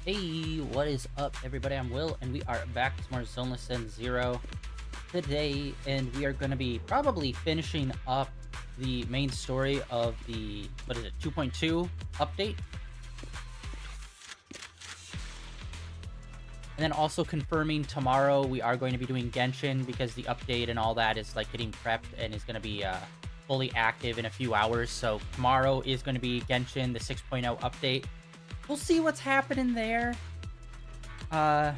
Hey, what is up, everybody? I'm Will, and we are back to more Zoneless and Zero today, and we are going to be probably finishing up the main story of the, 2.2 update, and then also confirming tomorrow we are going to be doing Genshin, because the update and all that is, like, getting prepped and is going to be, fully active in a few hours. So tomorrow is going to be Genshin, the 6.0 update. We'll see what's happening there. A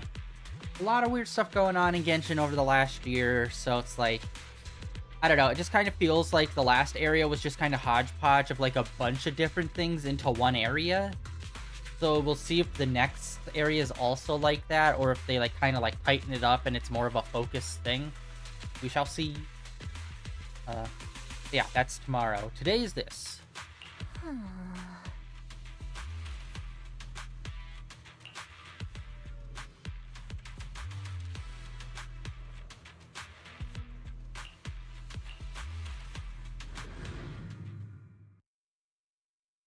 lot of weird stuff going on in Genshin over the last year, so it's like, I don't know, it just kind of feels like the last area was just kind of hodgepodge of like a bunch of different things into one area. So we'll see if the next area is also like that, or if they like kind of like tighten it up and it's more of a focused thing. We shall see. Yeah, that's tomorrow. Today is this.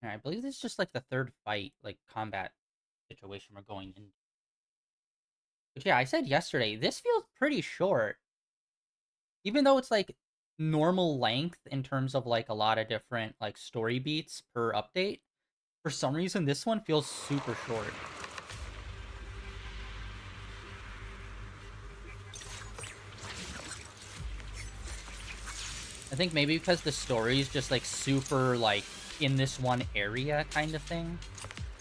I believe this is just like the third fight, like combat situation we're going in. But yeah, I said yesterday, this feels pretty short. Even though it's like normal length in terms of like a lot of different like story beats per update, for some reason this one feels super short. I think maybe because the story is just like super like in this one area kind of thing.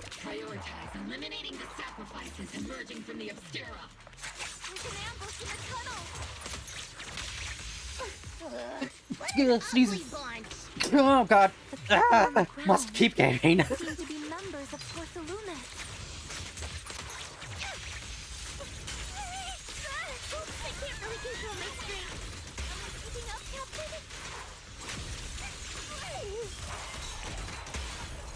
Prioritize eliminating the sacrifices emerging from the Obscura. There's an ambush in the tunnel. Sneezing. Oh god. Must keep going. Seem to be members of Porceluna. I can't really control my strength. Am I keeping up, Captain?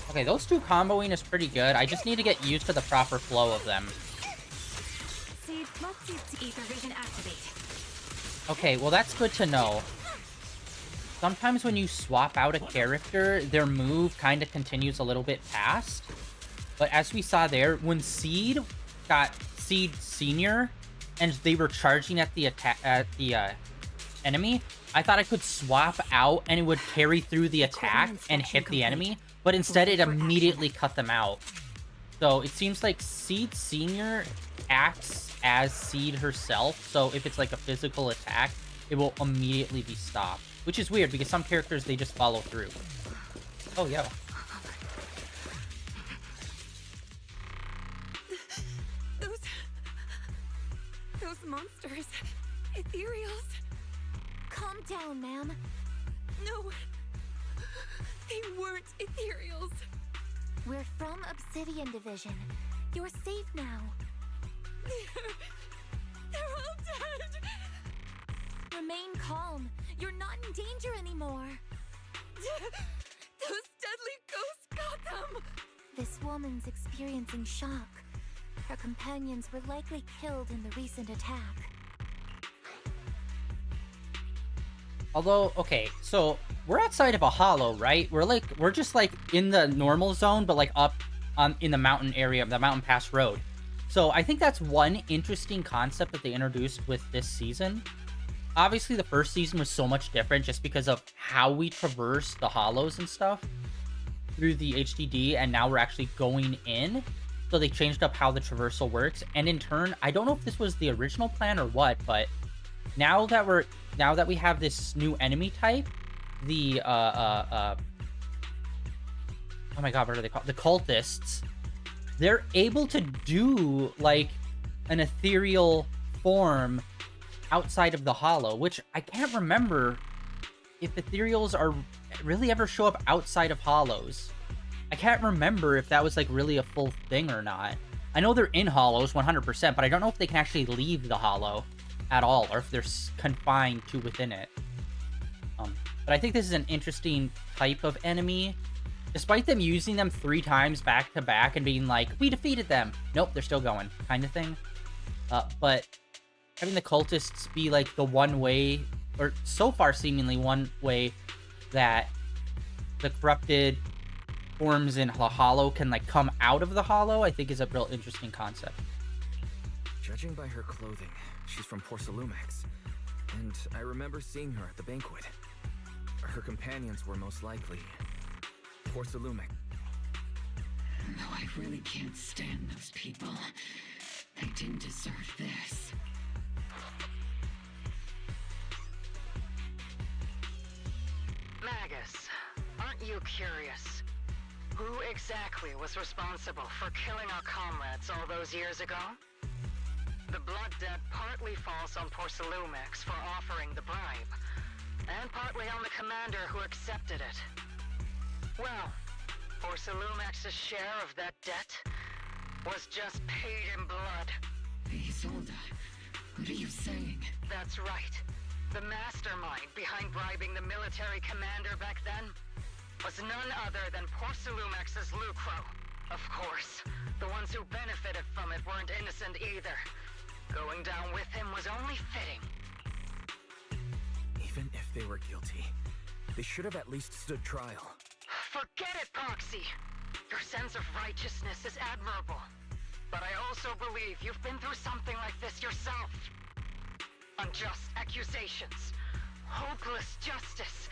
Okay, those two comboing is pretty good. I just need to get used to the proper flow of them. Seed, let's use the ether vision activate. Okay, well that's good to know. Sometimes when you swap out a character, their move kind of continues a little bit past. But as we saw there, when Seed got Seed Senior and they were charging at the enemy, I thought I could swap out and it would carry through the attack and hit the enemy, but instead it immediately cut them out. So it seems like Seed Senior acts as Seed herself, so if it's like a physical attack, it will immediately be stopped. Which is weird, because some characters, they just follow through. Oh, yeah. Those monsters. Ethereals. Calm down, ma'am. No. They weren't ethereals. We're from Obsidian Division. You're safe now. They're all dead. Remain calm. You're not in danger anymore. Those deadly ghosts got them. This woman's experiencing shock. Her companions were likely killed in the recent attack. Although, okay, so we're outside of a hollow, right? We're just like in the normal zone, but like up in the mountain area, the mountain pass road. So I think that's one interesting concept that they introduced with this season. Obviously, the first season was so much different just because of how we traverse the hollows and stuff through the HDD, and now we're actually going in. So they changed up how the traversal works, and in turn, I don't know if this was the original plan or what, but now that we have this new enemy type, the oh my god, what are they called? The cultists. They're able to do like an ethereal form outside of the hollow, which I can't remember if ethereals are really ever show up outside of hollows. I can't remember if that was like really a full thing or not. I know they're in hollows 100%, but I don't know if they can actually leave the hollow at all, or if they're confined to within it. But I think this is an interesting type of enemy. Despite them using them 3 times back to back and being like, we defeated them. Nope, they're still going, kind of thing. But having the cultists be like the one way, or so far seemingly one way, that the corrupted forms in the hollow can like come out of the hollow, I think is a real interesting concept. Judging by her clothing, she's from Porcelumex. And I remember seeing her at the banquet. Her companions were most likely Porcelumex. No, I really can't stand those people. They didn't deserve this. Magus, aren't you curious? Who exactly was responsible for killing our comrades all those years ago? The blood debt partly falls on Porcelumex for offering the bribe, and partly on the commander who accepted it. Well, Porcelumex's share of that debt was just paid in blood. Isolde, what are you saying? That's right. The mastermind behind bribing the military commander back then was none other than Porcelumex's Lucro. Of course, the ones who benefited from it weren't innocent either. Going down with him was only fitting. Even if they were guilty, they should have at least stood trial. Forget it, Proxy! Your sense of righteousness is admirable. But I also believe you've been through something like this yourself. Unjust accusations, hopeless justice,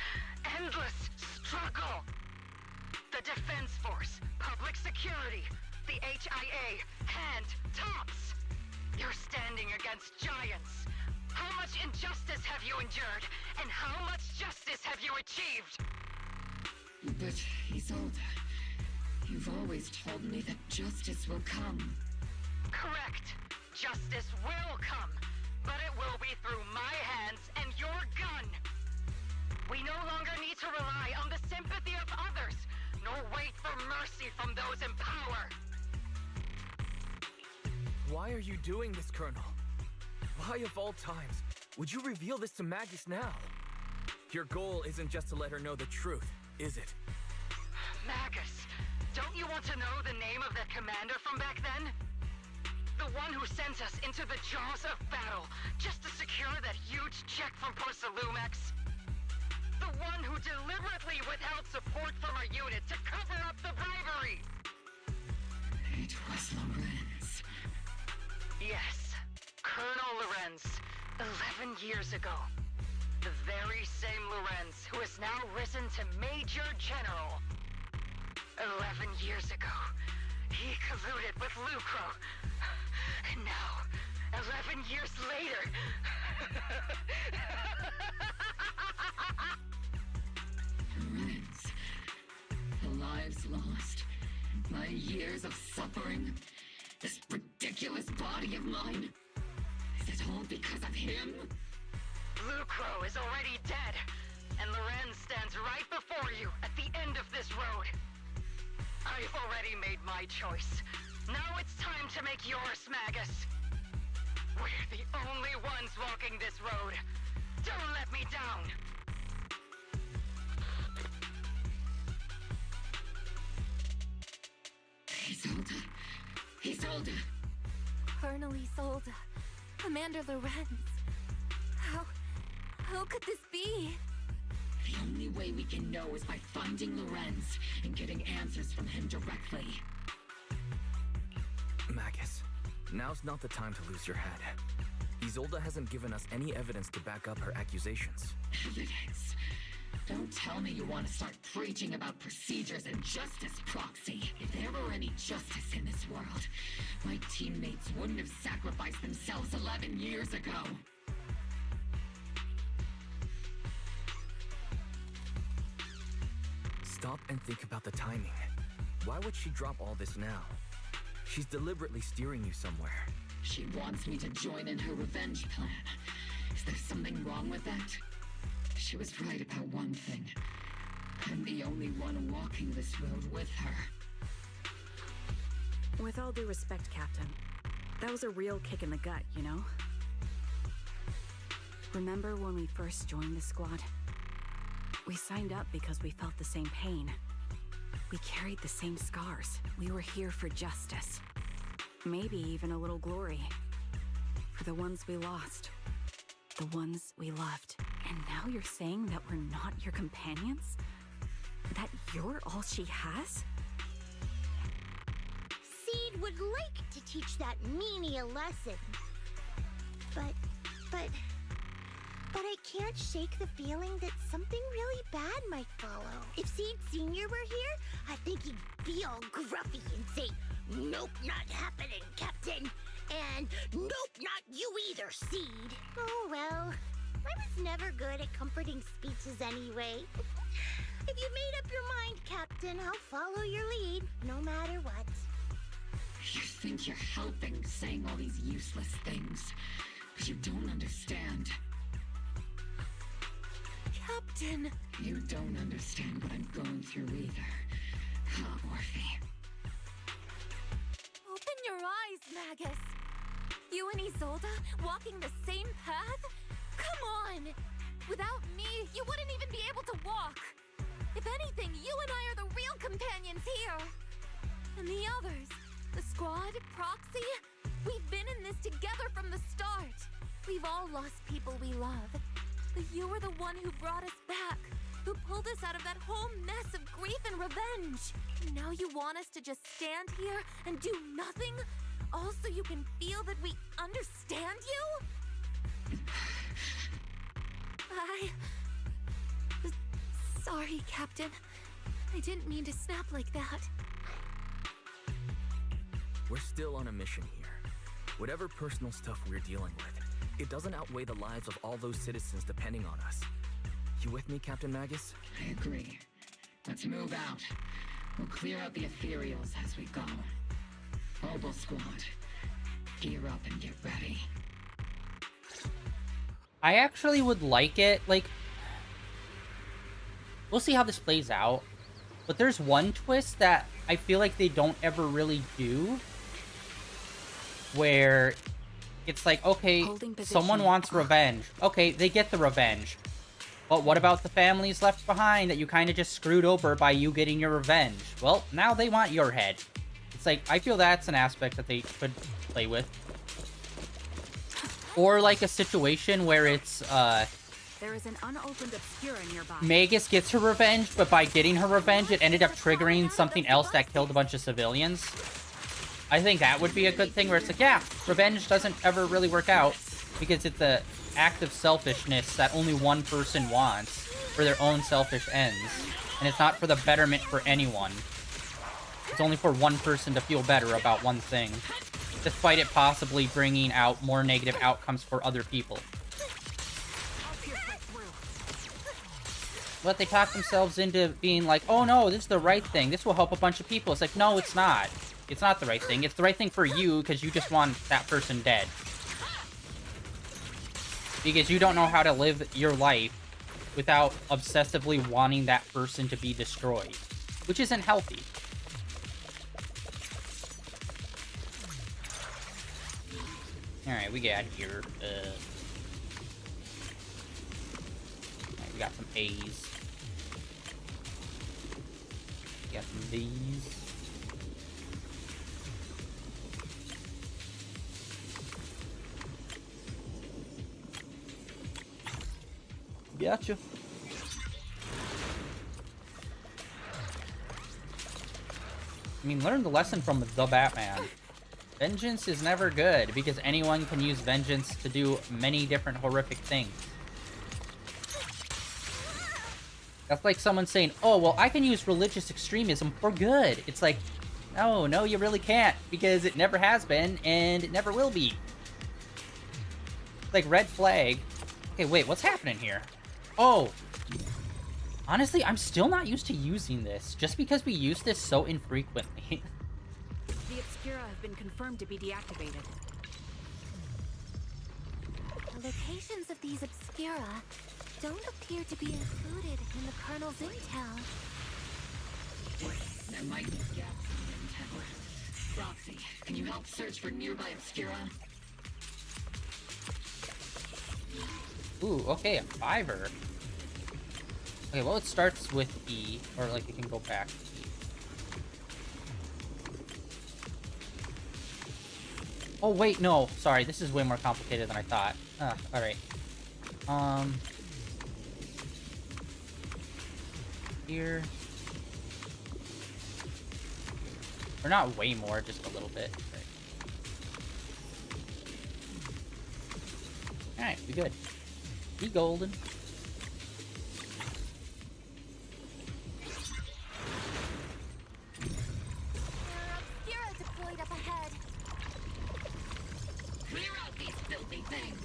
endless struggle. The Defense Force, public security, the HIA, hand tops. You're standing against giants. How much injustice have you endured, and how much justice have you achieved? But, Isolde, you've always told me that justice will come. Correct. Justice will come, but it will be through my hands and your gun. We no longer need to rely on the sympathy of others, nor wait for mercy from those in power. Why are you doing this, Colonel? Why of all times would you reveal this to Magus now? Your goal isn't just to let her know the truth, is it? Magus, don't you want to know the name of that commander from back then? The one who sent us into the jaws of battle just to secure that huge check from Porcelumex? The one who deliberately withheld support from our unit to cover up the bribery? It was Lorenz. Yes, Colonel Lorenz, 11 years ago. The very same Lorenz who has now risen to Major General. 11 years ago, he colluded with Lucro. And now, 11 years later... Lorenz, the lives lost, my years of suffering, this ridiculous body of mine. Is it all because of him? Lucro is already dead, and Lorenz stands right before you at the end of this road. I've already made my choice. Now it's time to make yours, Magus. We're the only ones walking this road. Don't let me down. Isolde. Isolde. Colonel Isolde. Commander Lorenz. How could this be? The only way we can know is by finding Lorenz and getting answers from him directly. Magus, now's not the time to lose your head. Isolde hasn't given us any evidence to back up her accusations. Evidence? Don't tell me you want to start preaching about procedures and justice, Proxy. If there were any justice in this world, my teammates wouldn't have sacrificed themselves 11 years ago. Stop and think about the timing. Why would she drop all this now? She's deliberately steering you somewhere. She wants me to join in her revenge plan. Is there something wrong with that? She was right about one thing. I'm the only one walking this road with her. With all due respect, Captain, that was a real kick in the gut, you know? Remember when we first joined the squad? We signed up because we felt the same pain. We carried the same scars. We were here for justice. Maybe even a little glory. For the ones we lost. The ones we loved. And now you're saying that we're not your companions? That you're all she has? would like to teach that meanie a lesson. But I can't shake the feeling that something really bad might follow. If Seed Sr. were here, I think he'd be all gruffy and say, "Nope, not happening, Captain." And "Nope, not you either, Seed." Oh well, I was never good at comforting speeches anyway. If you made up your mind, Captain, I'll follow your lead, no matter what. You think you're helping saying all these useless things, but you don't understand. Captain! You don't understand what I'm going through either. Huh, Orphe? Open your eyes, Magus. You and Isolde walking the same path? Come on! Without me, you wouldn't even be able to walk. If anything, you and I are the real companions here. And the others, the squad, Proxy, we've been in this together from the start. We've all lost people we love. But you were the one who brought us back, who pulled us out of that whole mess of grief and revenge. And now you want us to just stand here and do nothing? All so you can feel that we understand you? Sorry, Captain. I didn't mean to snap like that. We're still on a mission here. Whatever personal stuff we're dealing with, it doesn't outweigh the lives of all those citizens depending on us. You with me, Captain Magus? I agree. Let's move out. We'll clear out the ethereals as we go. Mobile Squad, gear up and get ready. I actually would like it, like, we'll see how this plays out, but there's one twist that I feel like they don't ever really do, where it's like, okay, someone wants revenge. Okay, they get the revenge. But what about the families left behind that you kind of just screwed over by you getting your revenge? Well, now they want your head. It's like, I feel that's an aspect that they could play with. Or like a situation where it's, There is an unopened obscura nearby. Magus gets her revenge, but by getting her revenge, it ended up triggering something else that killed a bunch of civilians. I think that would be a good thing where it's like, yeah, revenge doesn't ever really work out because it's an act of selfishness that only one person wants for their own selfish ends. And it's not for the betterment for anyone. It's only for one person to feel better about one thing, despite it possibly bringing out more negative outcomes for other people. But they talk themselves into being like, oh no, this is the right thing. This will help a bunch of people. It's like, no, it's not. It's not the right thing. It's the right thing for you because you just want that person dead. Because you don't know how to live your life without obsessively wanting that person to be destroyed. Which isn't healthy. Alright, we got here. Alright, we got some A's. We got some B's. Gotcha. I mean, learn the lesson from the Batman. Vengeance is never good, because anyone can use vengeance to do many different horrific things. That's like someone saying, oh, well, I can use religious extremism for good. It's like, no, you really can't, because it never has been, and it never will be. It's like red flag. Okay, wait, what's happening here? Oh. Honestly, I'm still not used to using this, just because we use this so infrequently. The Obscura have been confirmed to be deactivated. The locations of these Obscura don't appear to be included in the Colonel's intel. There might be gaps in intel. Roxy, can you help search for nearby Obscura? Ooh, okay, a 5er. Okay, well, it starts with E, or like you can go back to E. Oh, wait, no. Sorry, this is way more complicated than I thought. Alright. Here. Or not way more, just a little bit. Alright, we good. Be golden. Obscura deployed up ahead. Clear out these filthy things.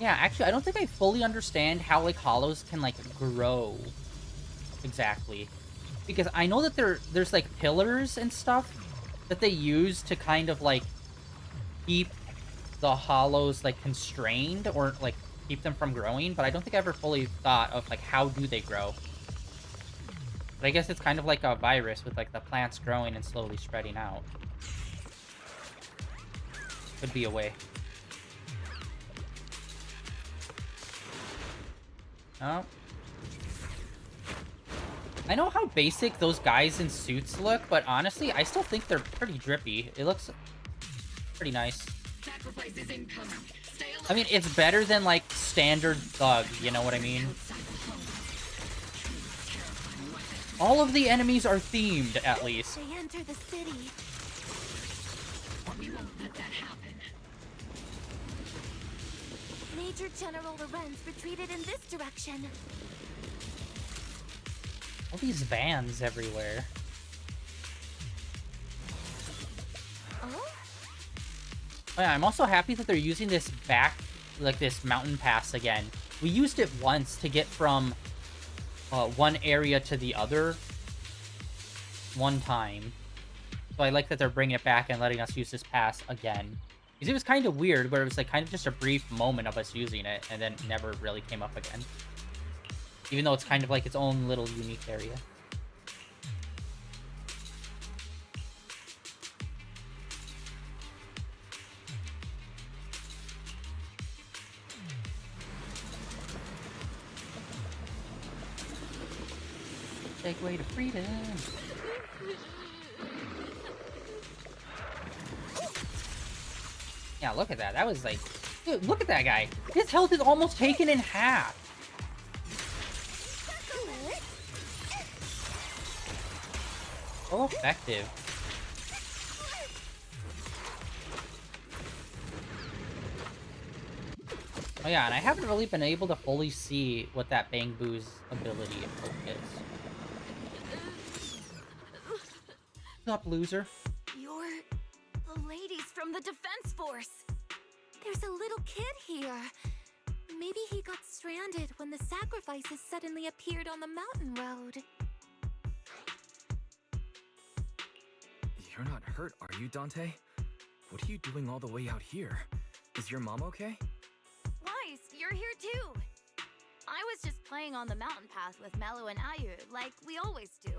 Yeah, actually, I don't think I fully understand how, like, hollows can, like, grow. Exactly. Because I know that there's, like, pillars and stuff that they use to kind of, like, keep the hollows, like, constrained or, like, keep them from growing, but I don't think I ever fully thought of, like, how do they grow. But I guess it's kind of like a virus with, like, the plants growing and slowly spreading out. Could be a way. Oh. I know how basic those guys in suits look, but honestly, I still think they're pretty drippy. It looks pretty nice. Sacrifice is incoming. Stay alert. I mean, it's better than, like, standard thug, you know what I mean? All of the enemies are themed, at least. They enter the city. We won't let that happen. Major General Lorenz retreated in this direction. All these vans everywhere. Oh? Oh yeah, I'm also happy that they're using this this mountain pass again. We used it once to get from one area to the other one time. So I like that they're bringing it back and letting us use this pass again. Because it was kind of weird, where it was like kind of just a brief moment of us using it, and then never really came up again. Even though it's kind of like its own little unique area. Segue to freedom. Yeah, look at that. That was like... Dude, look at that guy. His health is almost taken in half. So effective. Oh yeah, and I haven't really been able to fully see what that Bang Boo's ability is. What's up, loser? You're the ladies from the Defense Force. There's a little kid here. Maybe he got stranded when the sacrifices suddenly appeared on the mountain road. You're not hurt, are you, Dante? What are you doing all the way out here? Is your mom okay? Weiss, you're here too. I was just playing on the mountain path with Mello and Ayu, like we always do.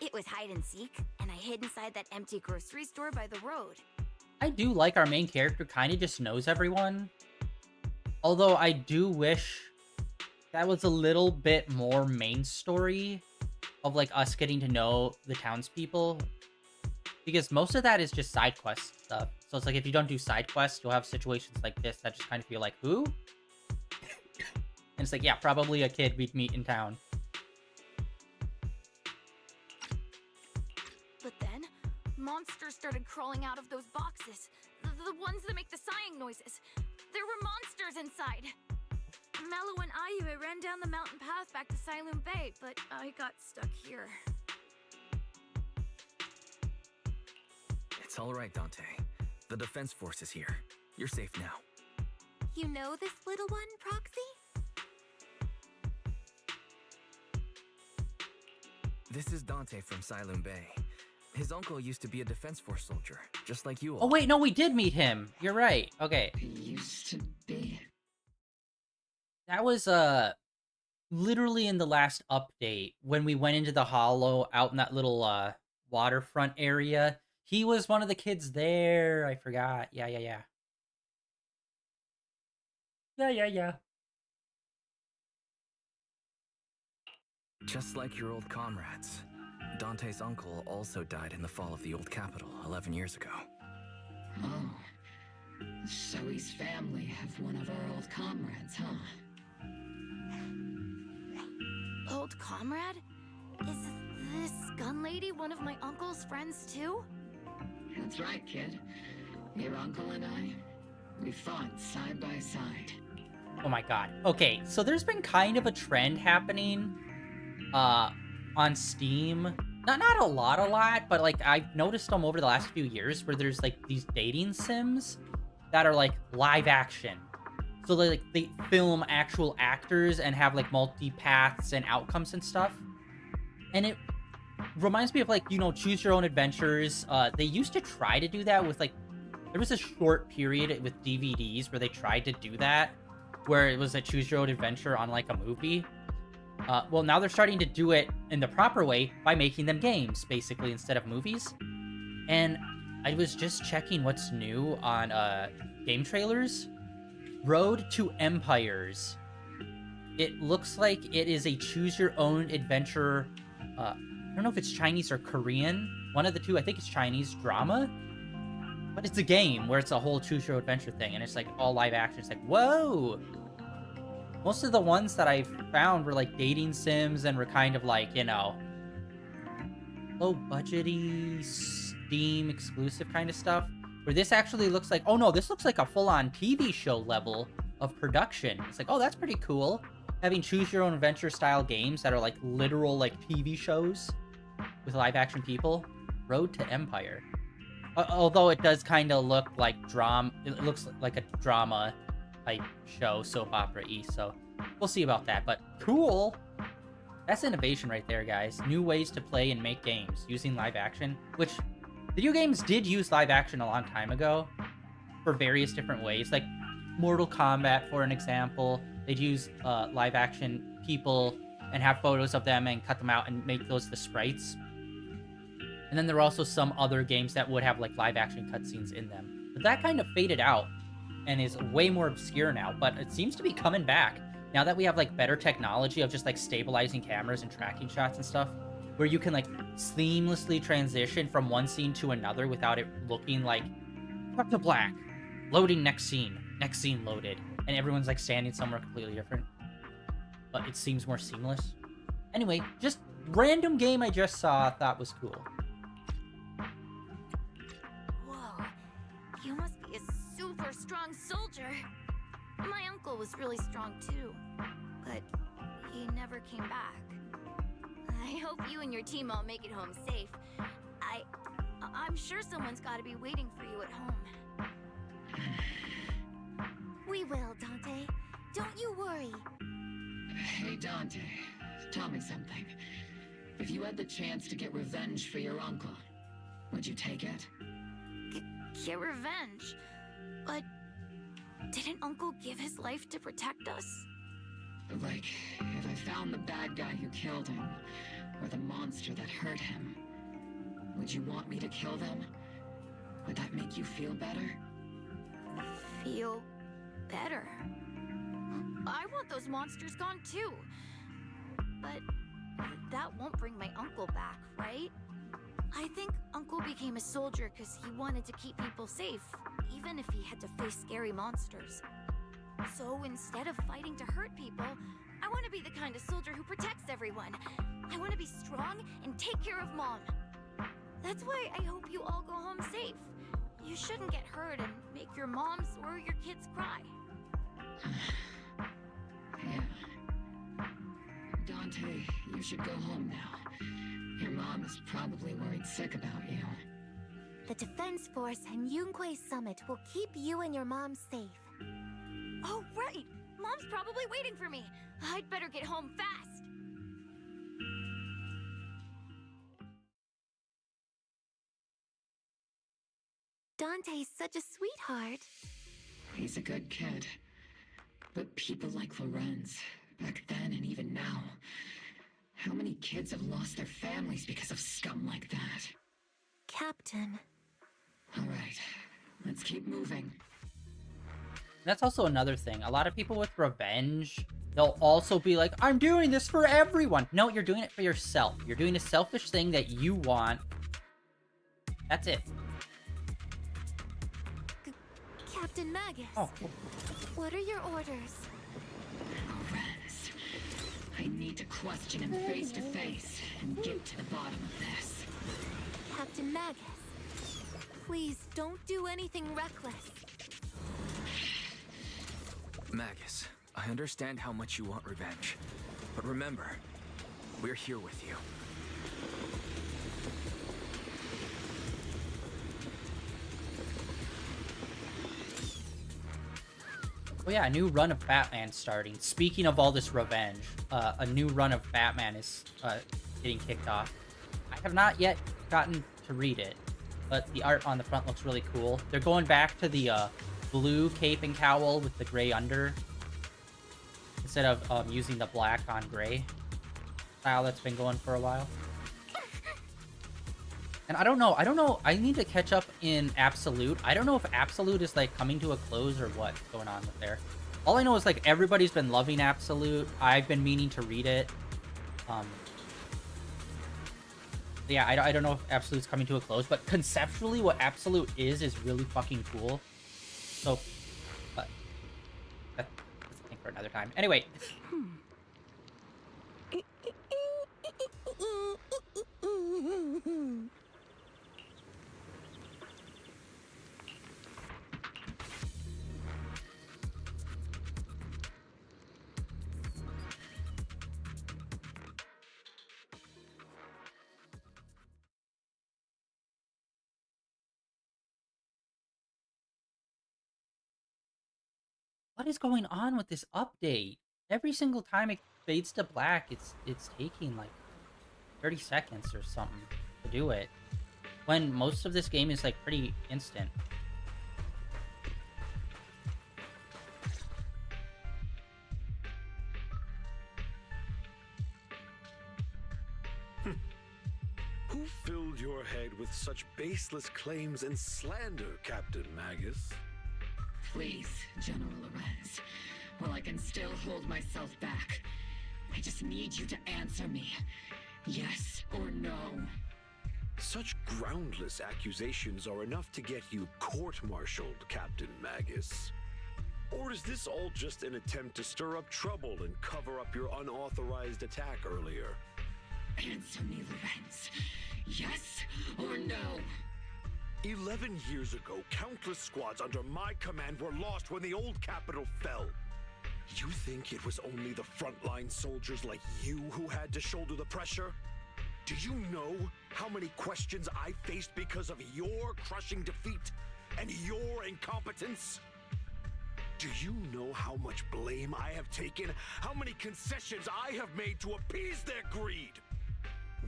It was hide and seek, and I hid inside that empty grocery store by the road. I do like our main character kind of just knows everyone. Although I do wish that was a little bit more main story of like us getting to know the townspeople. Because most of that is just side quest stuff. So it's like if you don't do side quests, you'll have situations like this that just kind of feel like, who? And it's like, yeah, probably a kid we'd meet in town. But then, monsters started crawling out of those boxes. The ones that make the sighing noises. There were monsters inside. Mello and Ayu ran down the mountain path back to Siloon Bay, but I got stuck here. It's all right, Dante. The Defense Force is here. You're safe now. You know this little one, Proxy? This is Dante from Siloon Bay. His uncle used to be a Defense Force soldier, just like you all. Oh wait, no, we did meet him. You're right. Okay. He used to be. That was literally in the last update when we went into the hollow out in that little waterfront area. He was one of the kids there. I forgot. Yeah. Yeah. Just like your old comrades. Dante's uncle also died in the fall of the old capital 11 years ago. Oh. So his family have one of our old comrades, huh? Old comrade? Is this gun lady one of my uncle's friends too? That's right, kid. Your uncle and I, we fought side by side. Oh my god. Okay, so there's been kind of a trend happening on Steam. Not a lot, but like I've noticed them over the last few years where there's like these dating sims that are like live action. So they film actual actors and have like multi paths and outcomes and stuff. And it reminds me of like, choose your own adventures. They used to try to do that with like, there was a short period with DVDs where they tried to do that, where it was a choose your own adventure on like a movie. Well, now they're starting to do it in the proper way by making them games, basically, instead of movies. And I was just checking what's new on game trailers. Road to Empires. It looks like it is a choose your own adventure. I don't know if it's Chinese or Korean. One of the two. I think it's Chinese drama. But it's a game where it's a whole choose your own adventure thing, and it's like all live action. It's like, whoa! Most of the ones that I found were like dating sims and were kind of like, low budgety Steam exclusive kind of stuff. Where this actually looks like, oh no, this looks like a full-on TV show level of production. It's like, oh, that's pretty cool. Having choose your own adventure style games that are like literal like TV shows with live action people. Road to Empire. Although it does kind of look like drama. It looks like a drama type show, soap opera-y, so we'll see about that. But cool. That's innovation right there, guys. New ways to play and make games using live action, which video games did use live action a long time ago for various different ways. Like Mortal Kombat, for an example, they'd use live action people and have photos of them and cut them out and make those the sprites. And then there were also some other games that would have like live action cutscenes in them. But that kind of faded out and is way more obscure now, but it seems to be coming back now that we have like better technology of just like stabilizing cameras and tracking shots and stuff, where you can like seamlessly transition from one scene to another without it looking like cut to black, loading next scene loaded, and everyone's like standing somewhere completely different. But it seems more seamless. Anyway, just random game I just saw, thought was cool. Whoa, you must be a super strong soldier. My uncle was really strong too, but he never came back. I hope you and your team all make it home safe. I'm sure someone's got to be waiting for you at home. We will, Dante. Don't you worry. Hey, Dante, tell me something. If you had the chance to get revenge for your uncle, would you take it? Get revenge? But didn't Uncle give his life to protect us? Like, if I found the bad guy who killed him, or the monster that hurt him, would you want me to kill them? Would that make you feel better? Feel better? I want those monsters gone too. But that won't bring my uncle back, right? I think Uncle became a soldier because he wanted to keep people safe, even if he had to face scary monsters. So instead of fighting to hurt people, I want to be the kind of soldier who protects everyone. I want to be strong and take care of Mom. That's why I hope you all go home safe. You shouldn't get hurt and make your moms or your kids cry. Yeah. Dante, you should go home now. Your mom is probably worried sick about you. The Defense Force and Yunquei Summit will keep you and your mom safe. Oh, right! Mom's probably waiting for me. I'd better get home fast. Dante's such a sweetheart. He's a good kid. But people like Lorenz, back then and even now, how many kids have lost their families because of scum like that? Captain. All right, let's keep moving. That's also another thing. A lot of people with revenge, they'll also be like, I'm doing this for everyone. No, you're doing it for yourself. You're doing a selfish thing that you want. That's it. Captain Magus. Oh, cool. What are your orders? Lorenz, I need to question him face to face and get to the bottom of this. Captain Magus, please don't do anything reckless. Magus, I understand how much you want revenge. But remember, we're here with you. Oh yeah, a new run of Batman starting. Speaking of all this revenge, a new run of Batman is getting kicked off. I have not yet gotten to read it, but the art on the front looks really cool. They're going back to the blue cape and cowl with the gray under, instead of using the black on gray style that's been going for a while. And I don't know, I need to catch up in Absolute. I don't know if Absolute is, like, coming to a close or what's going on with there. All I know is, like, everybody's been loving Absolute. I've been meaning to read it. Yeah, I don't know if Absolute's coming to a close, but conceptually what Absolute is really fucking cool. So, that's a thing for another time. Anyway. What is going on with this update? Every single time it fades to black, it's taking like 30 seconds or something to do it, when most of this game is like pretty instant. Who filled your head with such baseless claims and slander, Captain Magus? Please, General Lorenz. While I can still hold myself back, I just need you to answer me. Yes or no? Such groundless accusations are enough to get you court-martialed, Captain Magus. Or is this all just an attempt to stir up trouble and cover up your unauthorized attack earlier? Answer me, Lorenz. Yes or no? 11 years ago, countless squads under my command were lost when the old capital fell. You think it was only the frontline soldiers like you who had to shoulder the pressure? Do you know how many questions I faced because of your crushing defeat and your incompetence? Do you know how much blame I have taken? How many concessions I have made to appease their greed?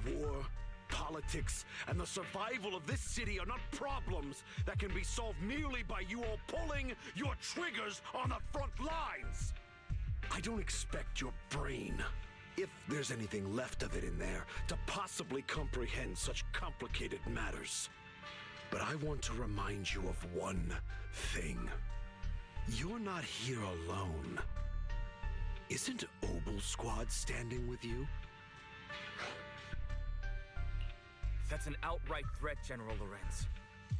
War, politics, and the survival of this city are not problems that can be solved merely by you all pulling your triggers on the front lines. I don't expect your brain, if there's anything left of it in there, to possibly comprehend such complicated matters. But I want to remind you of one thing. You're not here alone. Isn't Obel Squad standing with you? That's an outright threat, General Lorenz.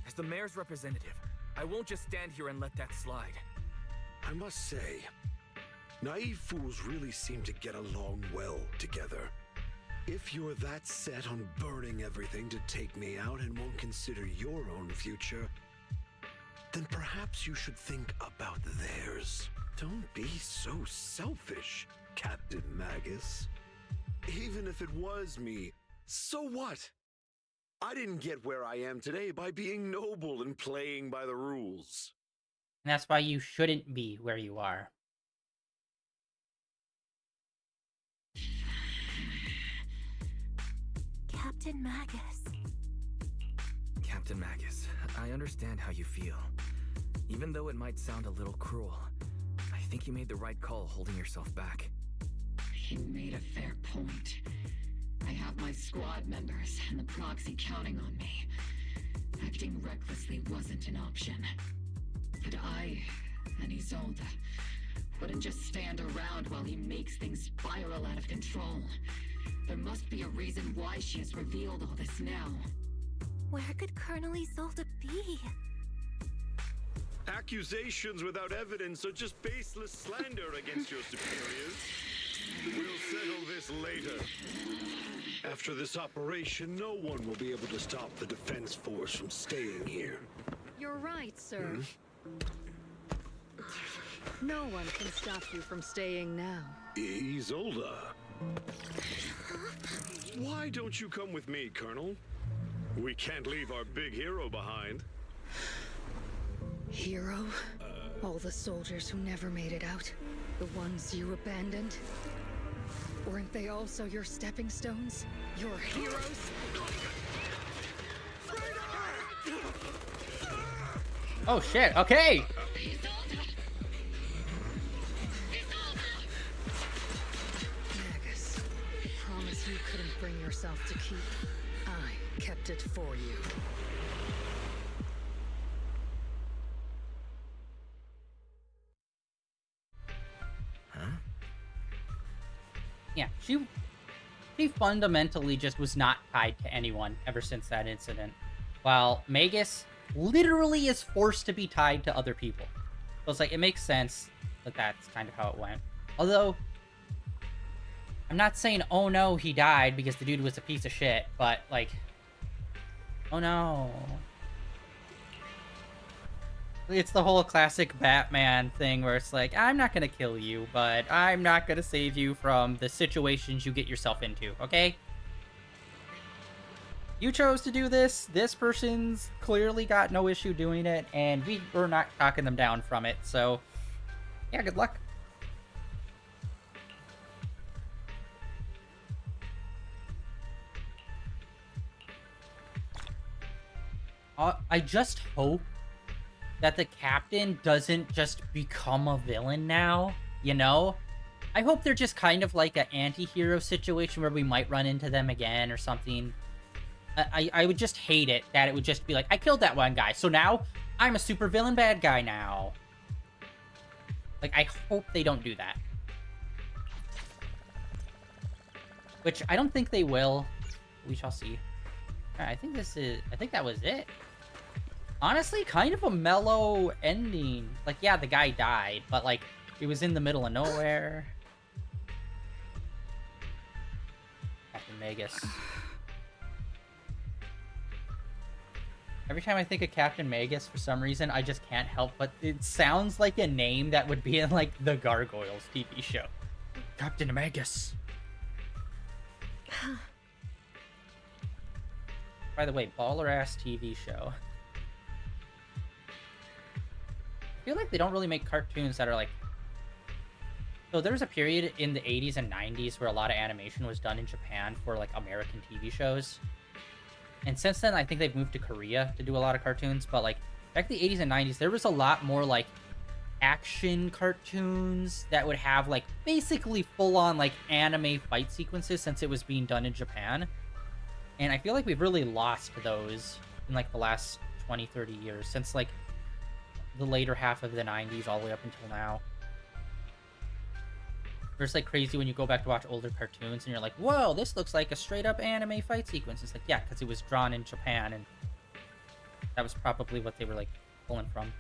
As the mayor's representative, I won't just stand here and let that slide. I must say, naive fools really seem to get along well together. If you're that set on burning everything to take me out and won't consider your own future, then perhaps you should think about theirs. Don't be so selfish, Captain Magus. Even if it was me, so what? I didn't get where I am today by being noble and playing by the rules. And that's why you shouldn't be where you are. Captain Magus. Captain Magus, I understand how you feel. Even though it might sound a little cruel, I think you made the right call holding yourself back. He made a fair point. I have my squad members and the proxy counting on me. Acting recklessly wasn't an option. But I and Isolde wouldn't just stand around while he makes things spiral out of control. There must be a reason why she has revealed all this now. Where could Colonel Isolde be? Accusations without evidence are just baseless slander against your superiors. We'll settle this later. After this operation, no one will be able to stop the defense force from staying here. You're right, sir. No one can stop you from staying now. Isolda. Why don't you come with me, Colonel? We can't leave our big hero behind. Hero? All the soldiers who never made it out? The ones you abandoned? Weren't they also your stepping stones? Your heroes? Oh shit, okay! Magus, promise you couldn't bring yourself to keep. I kept it for you. Yeah, she fundamentally just was not tied to anyone ever since that incident. While Magus literally is forced to be tied to other people. So it's like, it makes sense that that's kind of how it went. Although, I'm not saying, oh no, he died because the dude was a piece of shit, but like, oh no. It's the whole classic Batman thing where it's like, I'm not gonna kill you, but I'm not gonna save you from the situations you get yourself into, okay? You chose to do this, this person's clearly got no issue doing it, and we're not talking them down from it, so yeah, good luck. I just hope that the captain doesn't just become a villain now, you know? I hope they're just kind of like an anti-hero situation where we might run into them again or something. I would just hate it that it would just be like, I killed that one guy, so now I'm a super villain bad guy now. Like, I hope they don't do that. Which I don't think they will. We shall see. Alright, I think that was it. Honestly, kind of a mellow ending. Like, yeah, the guy died, but like, it was in the middle of nowhere. Captain Magus. Every time I think of Captain Magus, for some reason, I just can't help but it sounds like a name that would be in, like, the Gargoyles TV show. Captain Magus. By the way, baller-ass TV show. I feel like they don't really make cartoons that are, like... So there was a period in the 80s and 90s where a lot of animation was done in Japan for, like, American TV shows. And since then, I think they've moved to Korea to do a lot of cartoons. But, like, back in the 80s and 90s, there was a lot more, like, action cartoons that would have, like, basically full-on, like, anime fight sequences since it was being done in Japan. And I feel like we've really lost those in, like, the last 20, 30 years. Since, like, the later half of the 90s all the way up until now. It's like crazy when you go back to watch older cartoons and you're like, whoa, this looks like a straight up anime fight sequence. It's like, yeah, because it was drawn in Japan and that was probably what they were like pulling from.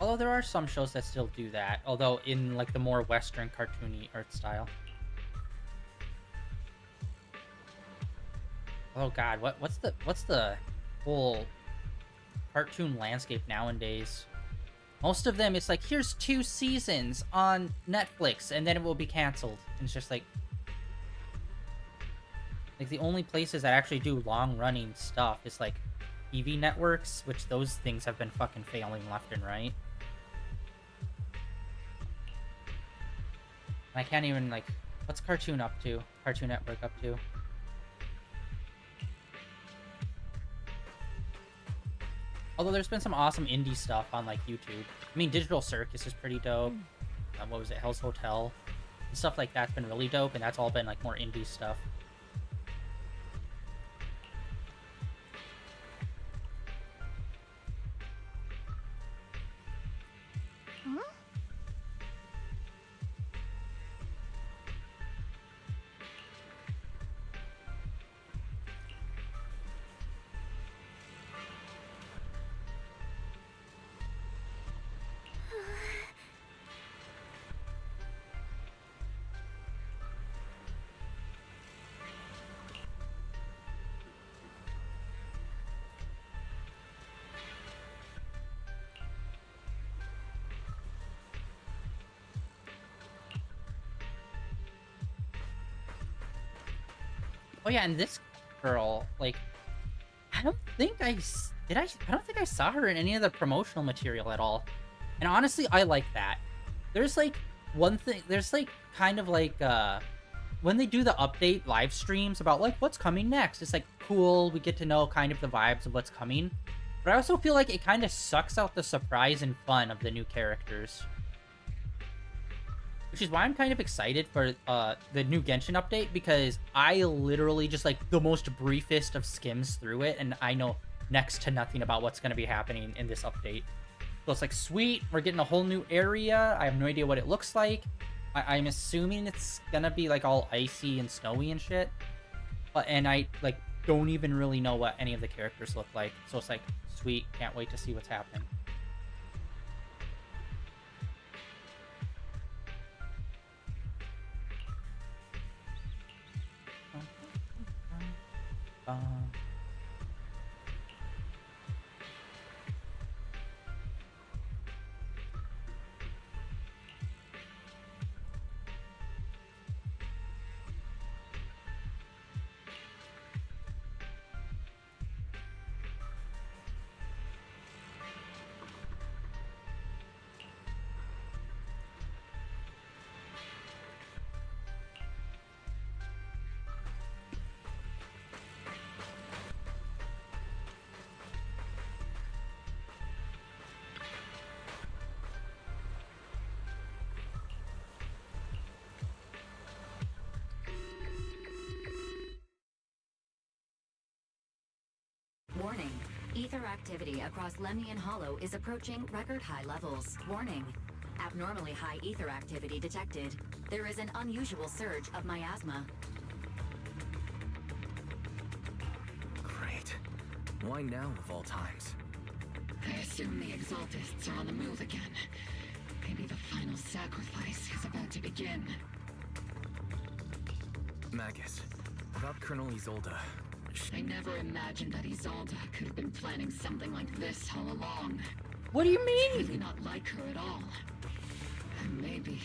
Although there are some shows that still do that, although in like the more Western cartoony art style. Oh god, what's the whole cartoon landscape nowadays? Most of them, it's like, here's 2 seasons on Netflix, and then it will be canceled. And it's just like the only places that actually do long-running stuff is like TV networks, which those things have been fucking failing left and right. And I can't even, like, what's Cartoon up to? Cartoon Network up to? Although there's been some awesome indie stuff on, like, YouTube. I mean, Digital Circus is pretty dope. What was it? Hell's Hotel. And stuff like that's been really dope, and that's all been, like, more indie stuff. Oh yeah, and this girl, like, I don't think did I don't think I saw her in any of the promotional material at all. And honestly, I like that. There's like one thing, there's like kind of like when they do the update live streams about like what's coming next, it's like cool, we get to know kind of the vibes of what's coming. But I also feel like it kind of sucks out the surprise and fun of the new characters. Which is why I'm kind of excited for the new Genshin update, because I literally just like the most briefest of skims through it, and I know next to nothing about what's going to be happening in this update. So it's like, sweet, we're getting a whole new area. I have no idea what it looks like. I'm assuming it's going to be like all icy and snowy and shit. And I like don't even really know what any of the characters look like. So it's like, sweet, can't wait to see what's happening. Warning. Ether activity across Lemnian Hollow is approaching record high levels. Warning. Abnormally high ether activity detected. There is an unusual surge of miasma. Great. Why now of all times? I assume the Exaltists are on the move again. Maybe the final sacrifice is about to begin. Magus, about Colonel Isolde. I never imagined that Isolde could have been planning something like this all along. What do you mean? Really not like her at all. And maybe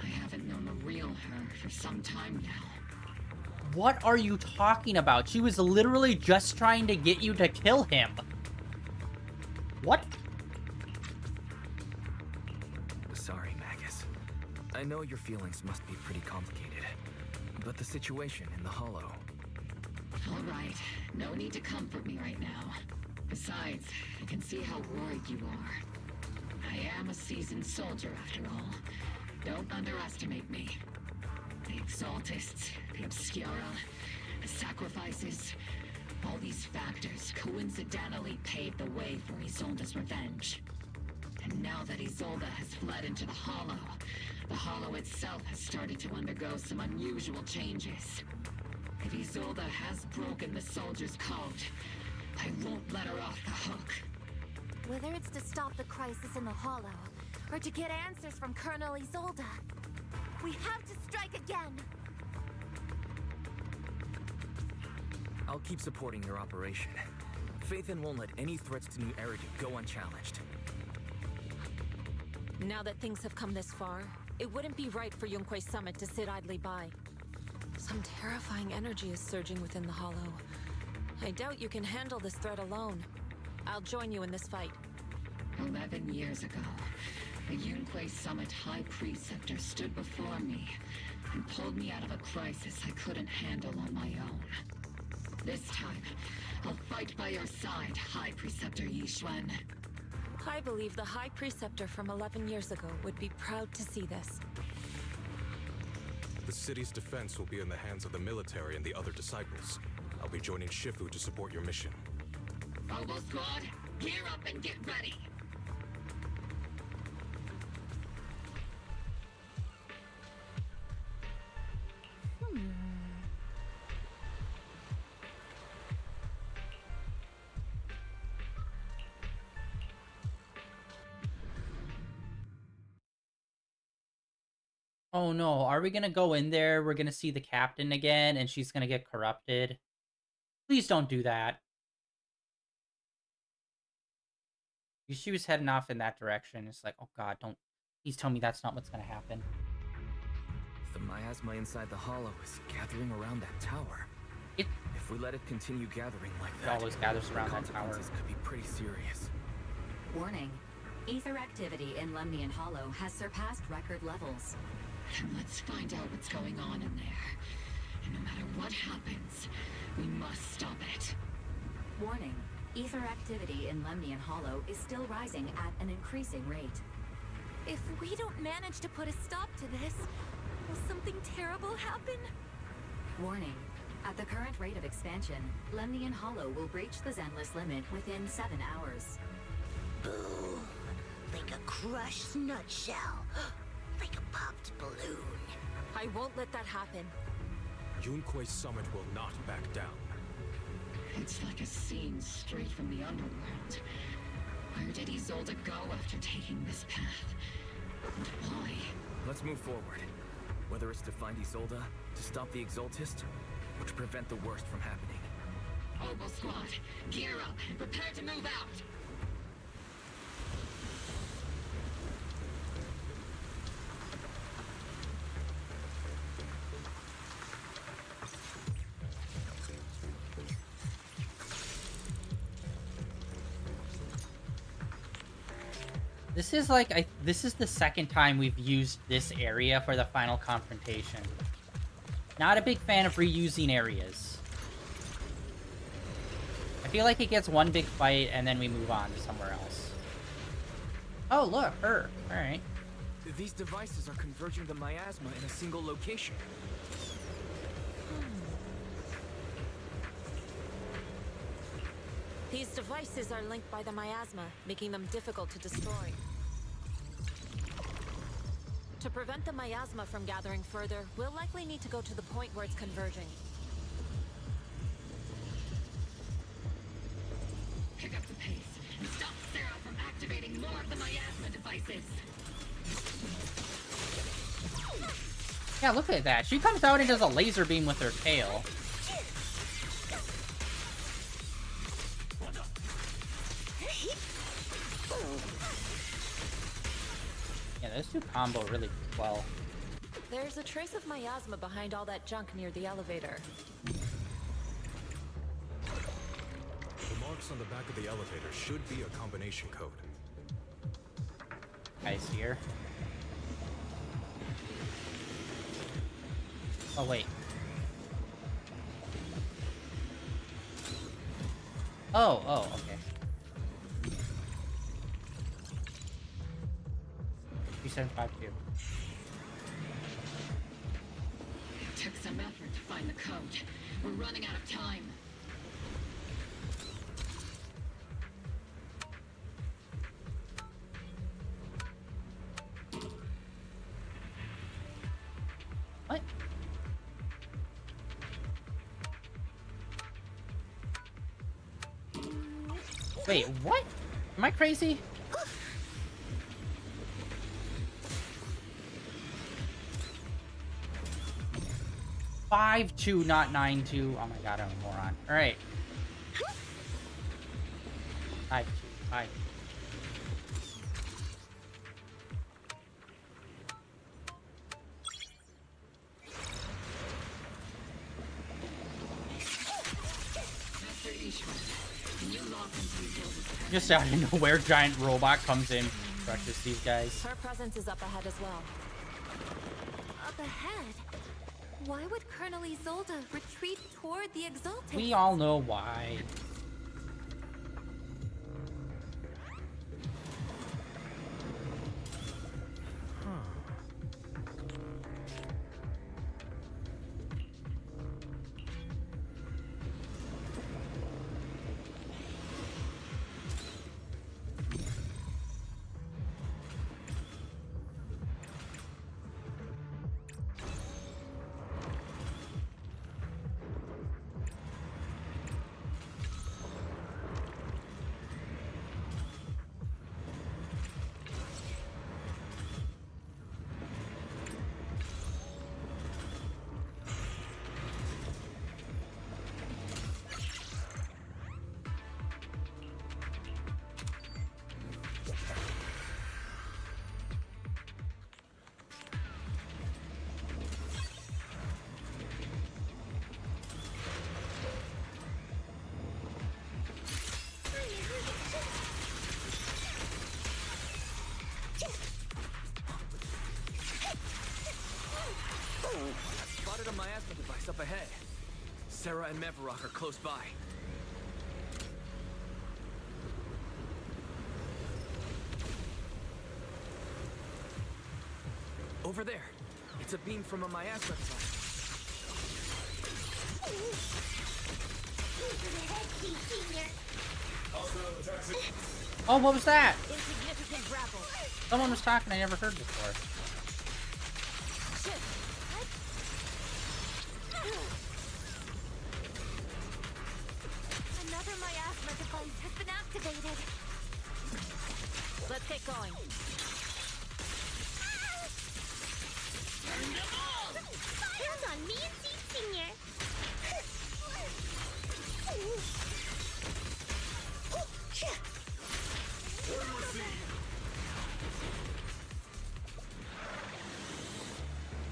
I haven't known the real her for some time now. What are you talking about? She was literally just trying to get you to kill him. What? Sorry, Magus. I know your feelings must be pretty complicated, but the situation in the Hollow... All right, no need to comfort me right now. Besides, I can see how worried you are. I am a seasoned soldier after all. Don't underestimate me. The Exaltists, the Obscura, the sacrifices, all these factors coincidentally paved the way for Isolde's revenge. And now that Isolde has fled into the Hollow itself has started to undergo some unusual changes. If Isolde has broken the Soldier's code, I won't let her off the hook. Whether it's to stop the crisis in the Hollow, or to get answers from Colonel Isolde, we have to strike again! I'll keep supporting your operation. Phaethon won't let any threats to New Eridu go unchallenged. Now that things have come this far, it wouldn't be right for Yunque's summit to sit idly by. Some terrifying energy is surging within the Hollow. I doubt you can handle this threat alone. I'll join you in this fight. 11 years ago, the Yunque Summit High Preceptor stood before me and pulled me out of a crisis I couldn't handle on my own. This time, I'll fight by your side, High Preceptor Yixuan. I believe the High Preceptor from 11 years ago would be proud to see this. The city's defense will be in the hands of the military and the other disciples. I'll be joining Shifu to support your mission. Robo Squad, gear up and get ready! Oh no, are we gonna go in there? We're gonna see the captain again and she's gonna get corrupted. Please don't do that. She was heading off in that direction. It's like, oh god, don't... Please tell me that's not what's gonna happen. The miasma inside the Hollow is gathering around that tower. It If we let it continue gathering like It that, always gathers around that tower. consequences could be pretty serious. Warning. Ether activity in Lemnian Hollow has surpassed record levels. Then let's find out what's going on in there. And no matter what happens, we must stop it. Warning. Ether activity in Lemnian Hollow is still rising at an increasing rate. If we don't manage to put a stop to this, will something terrible happen? Warning. At the current rate of expansion, Lemnian Hollow will breach the Zenless limit within 7 hours. Boom. Like a crushed nutshell. Like a popped balloon. I won't let that happen. Yunquei Summit will not back down. It's like a scene straight from the underworld. Where did Isolde go after taking this path? And why? Let's move forward. Whether it's to find Isolde, to stop the Exaltist, or to prevent the worst from happening. Oboe Squad, gear up and prepare to move out! This is like this is the second time we've used this area for the final confrontation. Not a big fan of reusing areas. I feel like it gets one big fight and then we move on to somewhere else. Oh, look, her. All right. These devices are converging the miasma in a single location. These devices are linked by the miasma, making them difficult to destroy. To prevent the miasma from gathering further, we'll likely need to go to the point where it's converging. Pick up the pace and stop Sarah from activating more of the miasma devices. Yeah, look at that. She comes out and does a laser beam with her tail. Yeah, those two combo really well. There's a trace of miasma behind all that junk near the elevator. The marks on the back of the elevator should be a combination code. I see her. Oh, wait. Oh, okay. 3752. It took some effort to find the code. We're running out of time. What? Wait, what? Am I crazy? Five two, not 9-2. Oh my god, I'm a moron. Alright. 5-2. 5. Master Ishwar, can you log into Isolde's Just out of nowhere, giant robot comes in, crushes these guys. Her presence is up ahead as well. Up ahead? Why would Colonel Isolde retreat toward the Exalted? We all know why. miasma device up ahead. Sarah and Mevarok are close by. Over there. It's a beam from a miasma device. Oh, what was that? Insignificant grapple. Someone was talking I never heard before. Shit. Another miasma device has been activated. Let's get going. Stand on me and see Senior.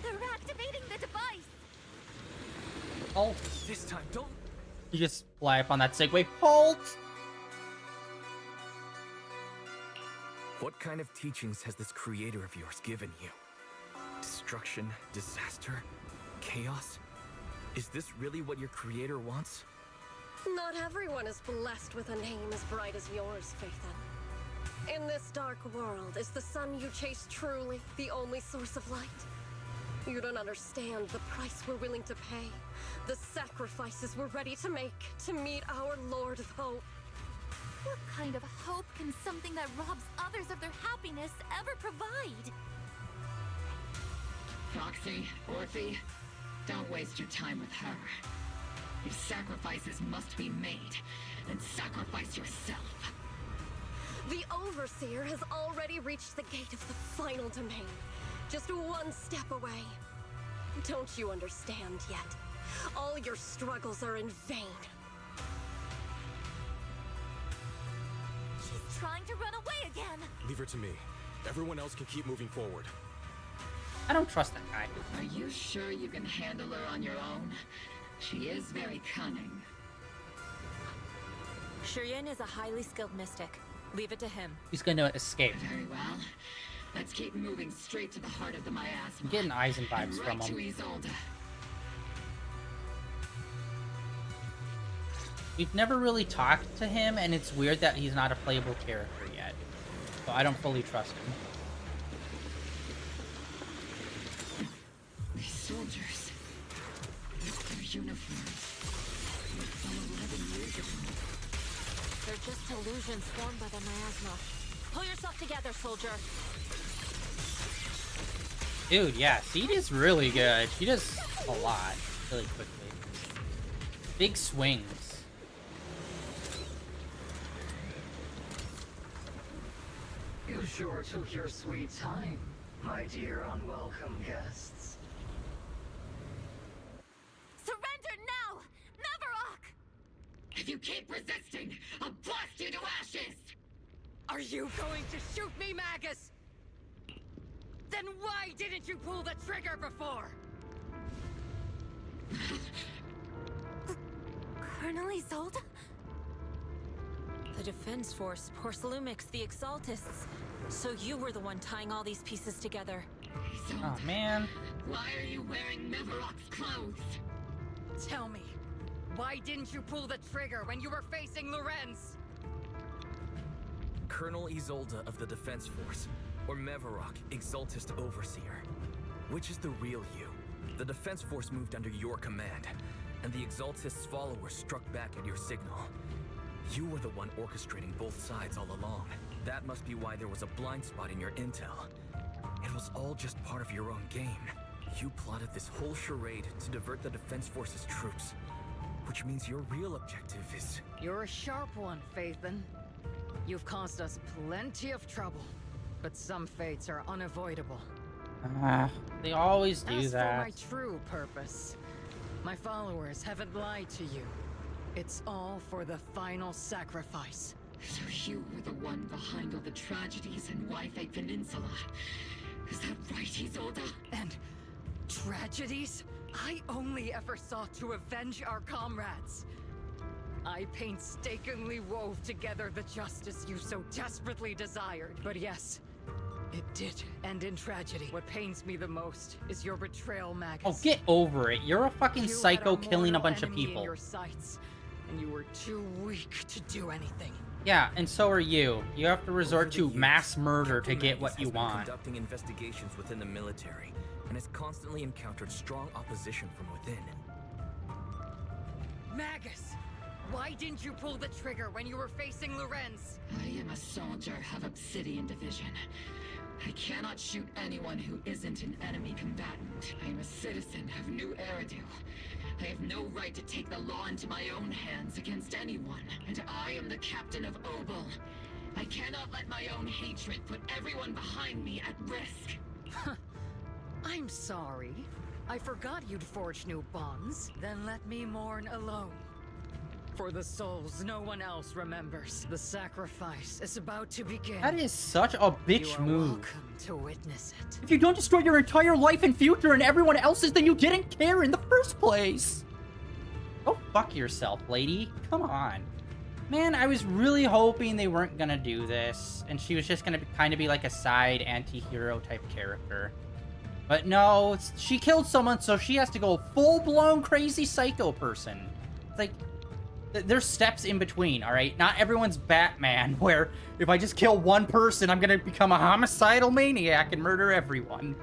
They're activating the device. Halt. This time, don't... You just fly up on that Segway. Halt! What kind of teachings has this creator of yours given you? Destruction, disaster, chaos? Is this really what your creator wants? Not everyone is blessed with a name as bright as yours, Phaethon. In this dark world, is the sun you chase truly the only source of light? You don't understand the price we're willing to pay, the sacrifices we're ready to make to meet our Lord of Hope. What kind of hope can something that robs others of their happiness ever provide? Proxy, Orphe, don't waste your time with her. If sacrifices must be made, then sacrifice yourself. The Overseer has already reached the gate of the final domain, just one step away. Don't you understand yet? All your struggles are in vain. She's trying to run away again. Leave her to me. Everyone else can keep moving forward. I don't trust that guy. Are you sure you can handle her on your own? She is very cunning. Shiryan is a highly skilled mystic. Leave it to him. He's gonna escape. Very well. Let's keep moving straight to the heart of the miasma. I'm getting Eisen vibes and from right to him. Isolde. We've never really talked to him, and it's weird that he's not a playable character yet. So I don't fully trust him. These soldiers. Their uniforms. Were from 11 years ago. They're just illusions formed by the miasma. Pull yourself together, soldier. Dude, yeah, Seed is really good. She does a lot really quickly. Big swings. You sure took your sweet time, my dear unwelcome guests. Surrender now! Mevarok! If you keep resisting, I'll blast you to ashes! Are you going to shoot me, Magus? Then why didn't you pull the trigger before? Colonel Isolde? The Defense Force, Porcelumix, the Exaltists. So you were the one tying all these pieces together. Isolde, Oh, man. why are you wearing Mevarok's clothes? Tell me, why didn't you pull the trigger when you were facing Lorenz? Colonel Isolde of the Defense Force, or Mevarok, Exaltist Overseer. Which is the real you? The Defense Force moved under your command, and the Exaltist's followers struck back at your signal. You were the one orchestrating both sides all along. That must be why there was a blind spot in your intel. It was all just part of your own game. You plotted this whole charade to divert the Defense Force's troops. Which means your real objective is... You're a sharp one, Phaethon. You've caused us plenty of trouble, but some fates are unavoidable. They always do As that. for my true purpose, my followers haven't lied to you. It's all for the final sacrifice. So you were the one behind all the tragedies in Wi-Fi Peninsula. Is that right, Isolde? And tragedies? I only ever sought to avenge our comrades. I painstakingly wove together the justice you so desperately desired. But yes, It did end in tragedy. What pains me the most is your betrayal, Magus. Oh, get over it. You're a fucking psycho killing a bunch of In people. your sights, and you were too weak to do anything. Yeah, and so are you. You have to resort to Over the years, mass murder to Captain get Magus what you has been want. Conducting investigations within the military and has constantly encountered strong opposition from within. Magus, why didn't you pull the trigger when you were facing Lorenz? I am a soldier of Obsidian Division. I cannot shoot anyone who isn't an enemy combatant. I am a citizen of New Eridu. I have no right to take the law into my own hands against anyone, and I am the captain of Obel. I cannot let my own hatred put everyone behind me at risk. I'm sorry. I forgot you'd forged new bonds. Then let me mourn alone. For the souls no one else remembers. The sacrifice is about to begin. That is such a bitch you are move. welcome to witness it. If you don't destroy your entire life and future and everyone else's, then you didn't care in the first place. Go fuck yourself, lady. Come on. Man, I was really hoping they weren't gonna do this, and she was just gonna kind of be like a side anti-hero type character. But no, she killed someone, so she has to go full-blown crazy psycho person. It's like, there's steps in between, all right? Not everyone's Batman, where if I just kill one person, I'm gonna become a homicidal maniac and murder everyone.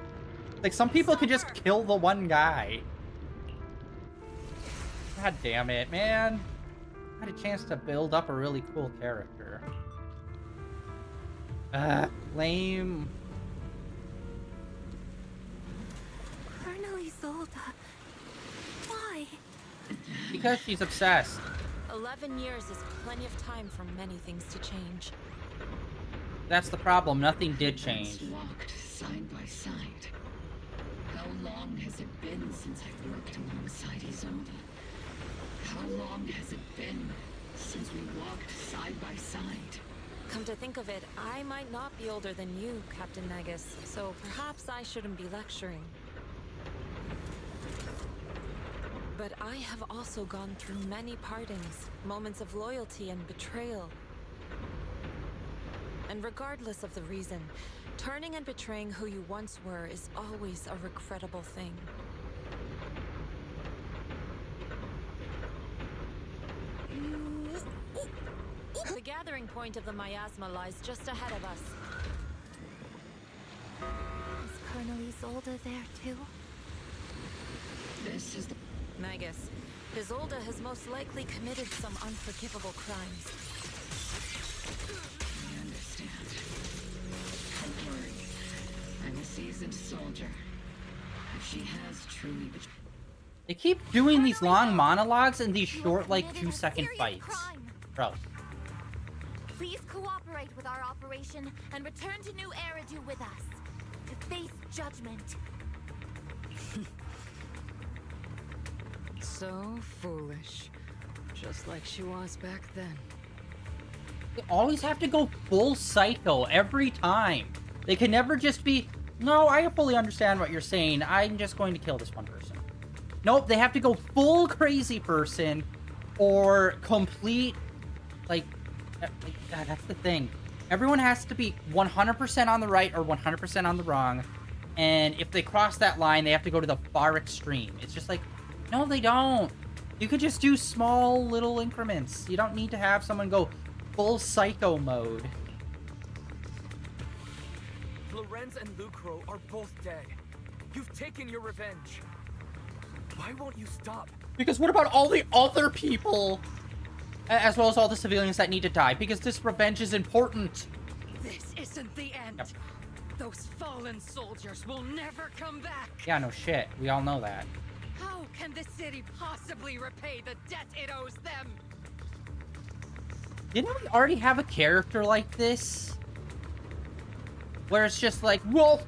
Like, some people can just kill the one guy. God damn it, man. I had a chance to build up a really cool character. Lame. Colonel Isolde. Why? Because she's obsessed. 11 years is plenty of time for many things to change. That's the problem. Nothing did change. Walked side by side. How long has it been since I've worked alongside Isolde? How long has it been since we walked side by side? Come to think of it, I might not be older than you, Captain Magus, so perhaps I shouldn't be lecturing. But I have also gone through many partings, moments of loyalty and betrayal. And regardless of the reason, turning and betraying who you once were is always a regrettable thing. The gathering point of the miasma lies just ahead of us. Is Colonel Isolde there too? This is the... Magus, Isolde has most likely committed some unforgivable crimes. I understand. Don't worry. I'm a seasoned soldier. If she has truly betrayed... They keep doing these long monologues and these short, like, 2-second fights. Bro. Please cooperate with our operation and return to New Eridu with us to face judgment. So foolish. Just like she was back then. They always have to go full psycho every time. They can never just be, no, I fully understand what you're saying. I'm just going to kill this one person. Nope, they have to go full crazy person or complete, like, that's the thing. Everyone has to be 100% on the right or 100% on the wrong. And if they cross that line, they have to go to the far extreme. It's just like, no, they don't. You could just do small little increments. You don't need to have someone go full psycho mode. Lorenz and Lucro are both dead. You've taken your revenge. Why won't you stop? Because what about all the other people? As well as all the civilians that need to die. Because this revenge is important. This isn't the end. Yep. Those fallen soldiers will never come back. Yeah, no shit. We all know that. How can the city possibly repay the debt it owes them? Didn't we already have a character like this? Where it's just like, well,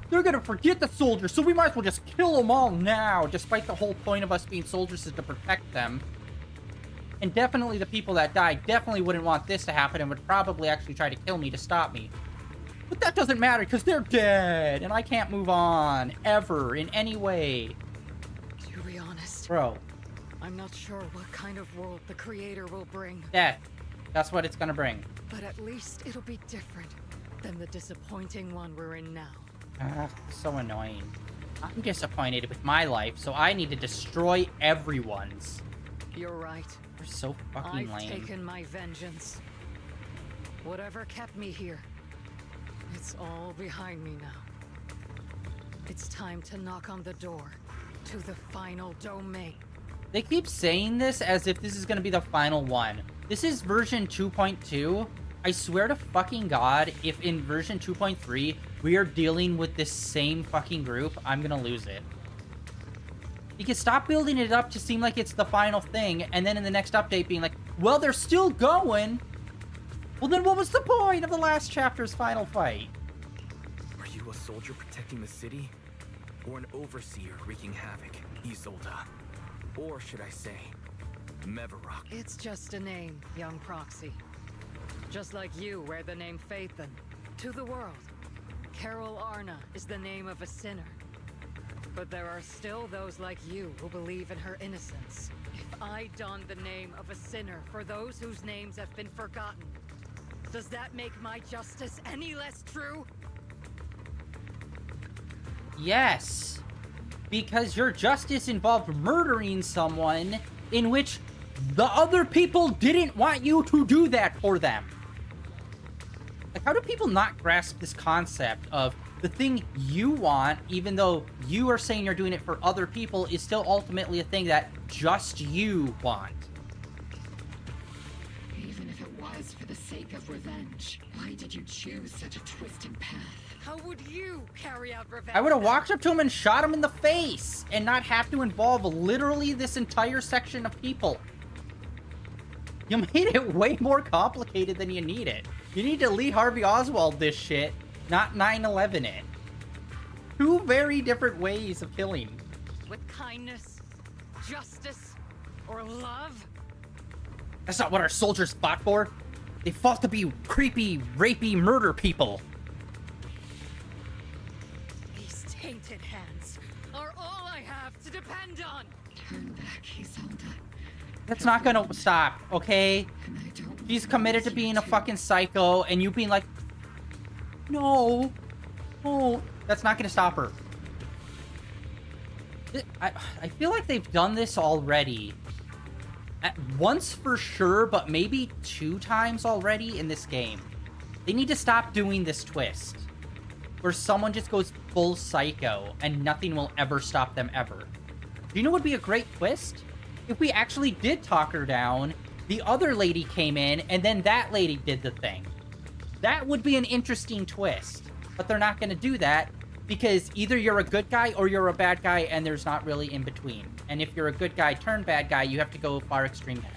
they're gonna forget the soldiers, so we might as well just kill them all now, despite the whole point of us being soldiers is to protect them. And definitely the people that died definitely wouldn't want this to happen and would probably actually try to kill me to stop me. But that doesn't matter, because they're dead, and I can't move on, ever, in any way. To be honest, Bro. I'm not sure what kind of world the Creator will bring. Death. That's what it's gonna bring. But at least it'll be different. than the disappointing one we're in now. So annoying. I'm disappointed with my life, so I need to destroy everyone's. You're right. They're so fucking I've lame. taken my vengeance. Whatever kept me here, it's all behind me now. It's time to knock on the door to the final domain. They keep saying this as if this is going to be the final one. This is version 2.2. I swear to fucking God, if in version 2.3 we are dealing with this same fucking group, I'm going to lose it. You can stop building it up to seem like it's the final thing, and then in the next update being like, well, they're still going. Well, then what was the point of the last chapter's final fight? Are you a soldier protecting the city? Or an overseer wreaking havoc, Isolde? Or should I say, Meverok? It's just a name, young Proxy. Just like you wear the name Phaethon. To the world, Carol Arna is the name of a sinner. But there are still those like you who believe in her innocence. If I don the name of a sinner for those whose names have been forgotten, does that make my justice any less true? Yes. Because your justice involved murdering someone in which the other people didn't want you to do that for them. Like, how do people not grasp this concept of the thing you want, even though you are saying you're doing it for other people, is still ultimately a thing that just you want? Even if it was for the sake of revenge, why did you choose such a twisted path? How would you carry out revenge? I would have walked up to him and shot him in the face and not have to involve literally this entire section of people. You made it way more complicated than you need it. You need to Lee Harvey Oswald this shit, not 9/11 it. Two very different ways of killing. With kindness, justice, or love? That's not what our soldiers fought for. They fought to be creepy, rapey murder people. These tainted hands are all I have to depend on. Turn back, Isolde. That's not gonna stop, okay? She's committed to being a fucking psycho, and you being like, no, no, that's not gonna stop her. I feel like they've done this already. Once for sure, but maybe 2 times already in this game. They need to stop doing this twist, where someone just goes full psycho, and nothing will ever stop them ever. Do you know what would be a great twist? If we actually did talk her down, the other lady came in, and then that lady did the thing. That would be an interesting twist. But they're not going to do that, because either you're a good guy or you're a bad guy, and there's not really in between. And if you're a good guy turned bad guy, you have to go far extreme bad.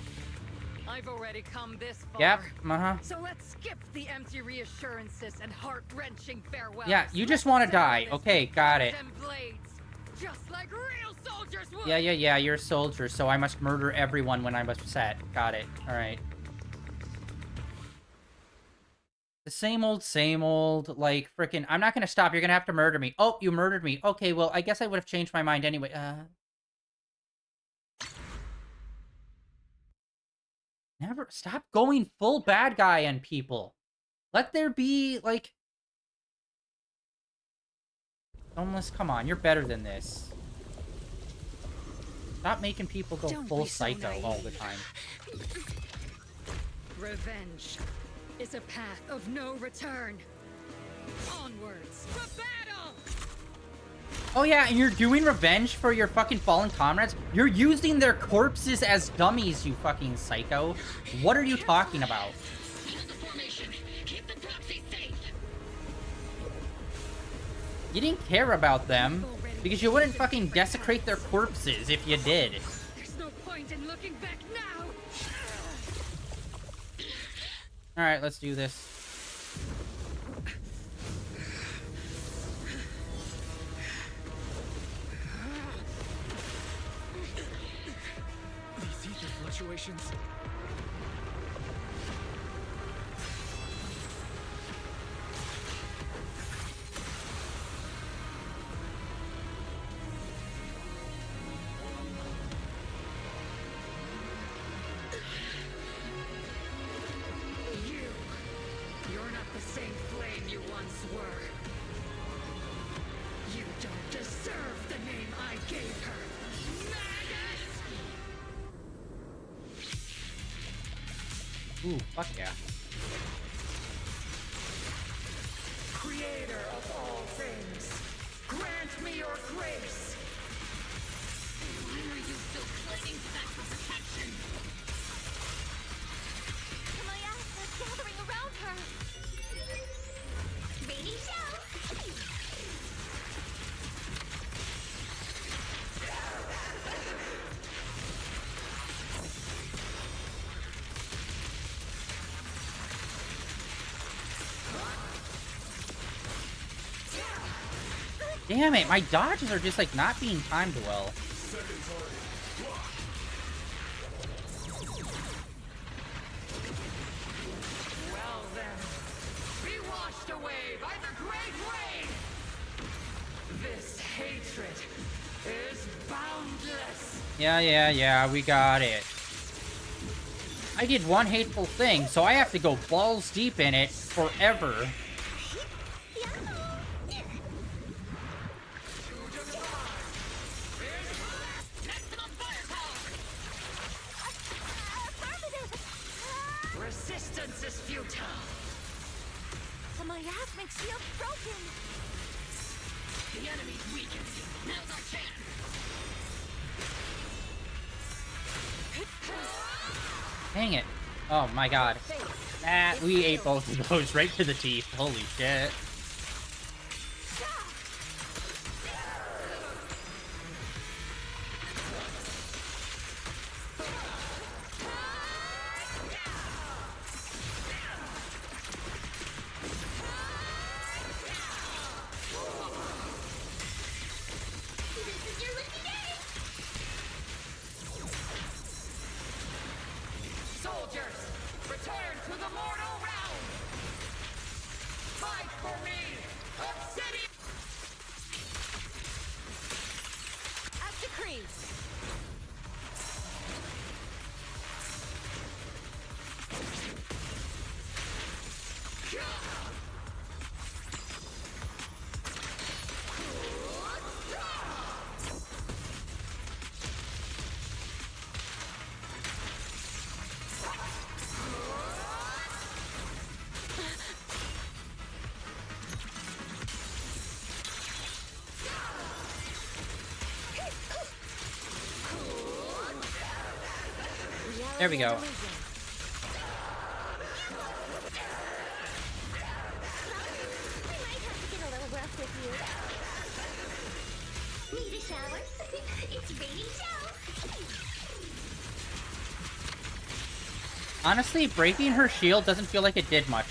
I've already come this far. Yep, uh-huh. So let's skip the empty reassurances and heart-wrenching farewells. Yeah, you just want to die. Okay, got it. Blades, just like real soldiers would. Yeah, you're a soldier, so I must murder everyone when I'm upset. Got it. Alright. The same old, like, frickin', I'm not gonna stop, you're gonna have to murder me. Oh, you murdered me. Okay, well, I guess I would have changed my mind anyway. Never, stop going full bad guy on people. Let there be, like... Zenless, come on, you're better than this. Stop making people go full psycho all the time. Revenge is a path of no return. Onwards to battle! Oh yeah, and you're doing revenge for your fucking fallen comrades? You're using their corpses as dummies, you fucking psycho. What are you talking about? You didn't care about them, because you wouldn't fucking desecrate their corpses if you did. There's no point in looking back now. Alright, let's do this. These ether fluctuations. You're not the same flame you once were. You don't deserve the name I gave her. Magus! Ooh, fuck yeah. Creator of all things, grant me your grace. Why are you still clinging to that for protection? My ass is gathering around her. Baby show! Damn it, my dodges are just like not being timed well. Well then, be washed away by the great rain! This hatred is boundless! Yeah, we got it. I did one hateful thing, so I have to go balls deep in it forever. Resistance is futile! My ass makes shield broken. The enemy's weakened. Now's our chance. Dang it. Oh my god. We ate both of those right to the teeth. Holy shit. Soldiers, return to the mortal realm! Fight for me, Obsidian! As decreed. There we go. I might have to get a little rough with you. Need a shower? It's baby show! Honestly, breaking her shield doesn't feel like it did much.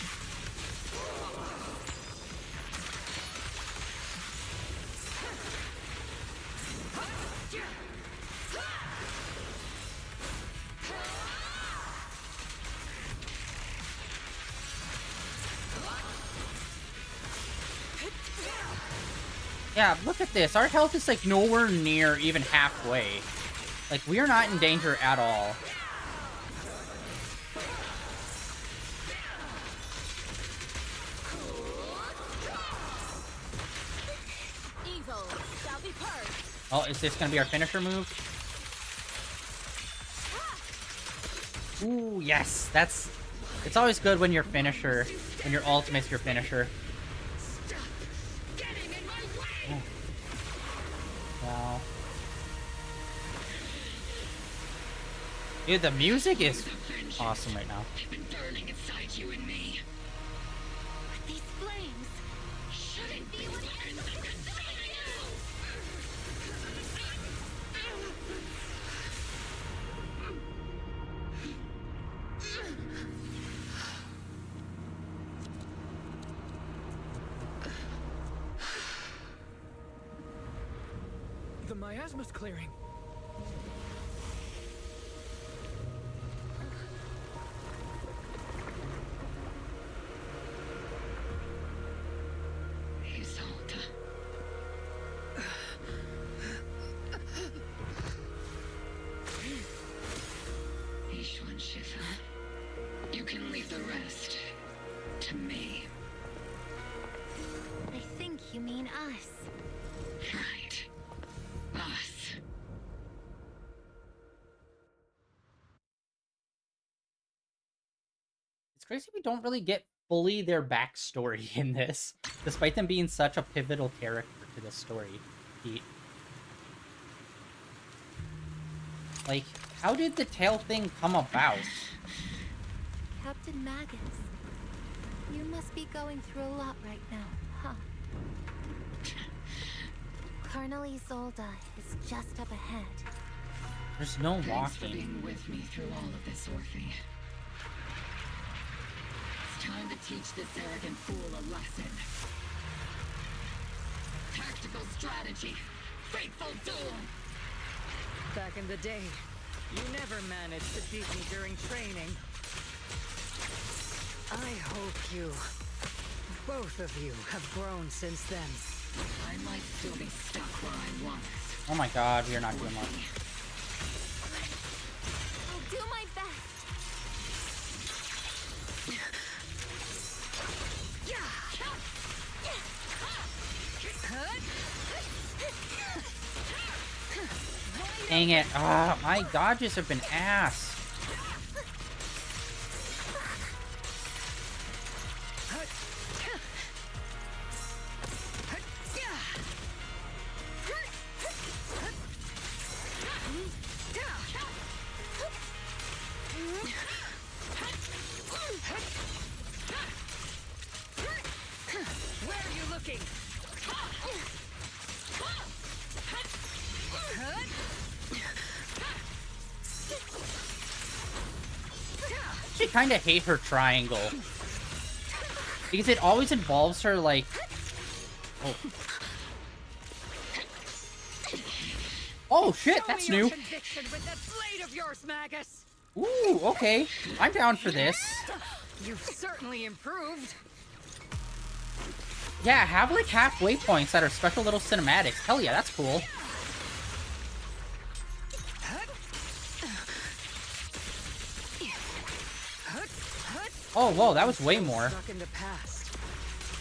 Yeah, look at this. Our health is like nowhere near even halfway. Like, we are not in danger at all. Evil shall be purged. Oh, is this gonna be our finisher move? Ooh, yes. That's... It's always good when your finisher... When your ultimate's your finisher. Oh. Wow. Dude, the music is awesome right now. Been burning inside you and me. These flames shouldn't be what The miasma's clearing. Isolde. Ishwan Shifa. You can leave the rest to me. you mean us. Right. Us. It's crazy we don't really get fully their backstory in this, despite them being such a pivotal character to this story, Pete. Like, how did the tail thing come about? Captain Magus, you must be going through a lot right now, huh? Colonel Isolde is just up ahead. There's no Thanks for walking. being with me through all of this, Orphe. It's time to teach this arrogant fool a lesson. Tactical strategy. Fateful duel. Back in the day, you never managed to beat me during training. I hope you, both of you, have grown since then. I might still be stuck where I was. Oh my god, we are not doing much. I'll do my best. Dang it. Ah, my dodges have been ass. Where are you looking? I kind of hate her triangle. Because it always involves her, like... Oh, oh shit, that's new. Conviction with that blade of yours, Magus. Ooh, okay. I'm down for this. You've certainly improved. Yeah, have like halfway points that are special little cinematics. Hell yeah, that's cool. Oh, whoa, that was way more. Stuck in the past.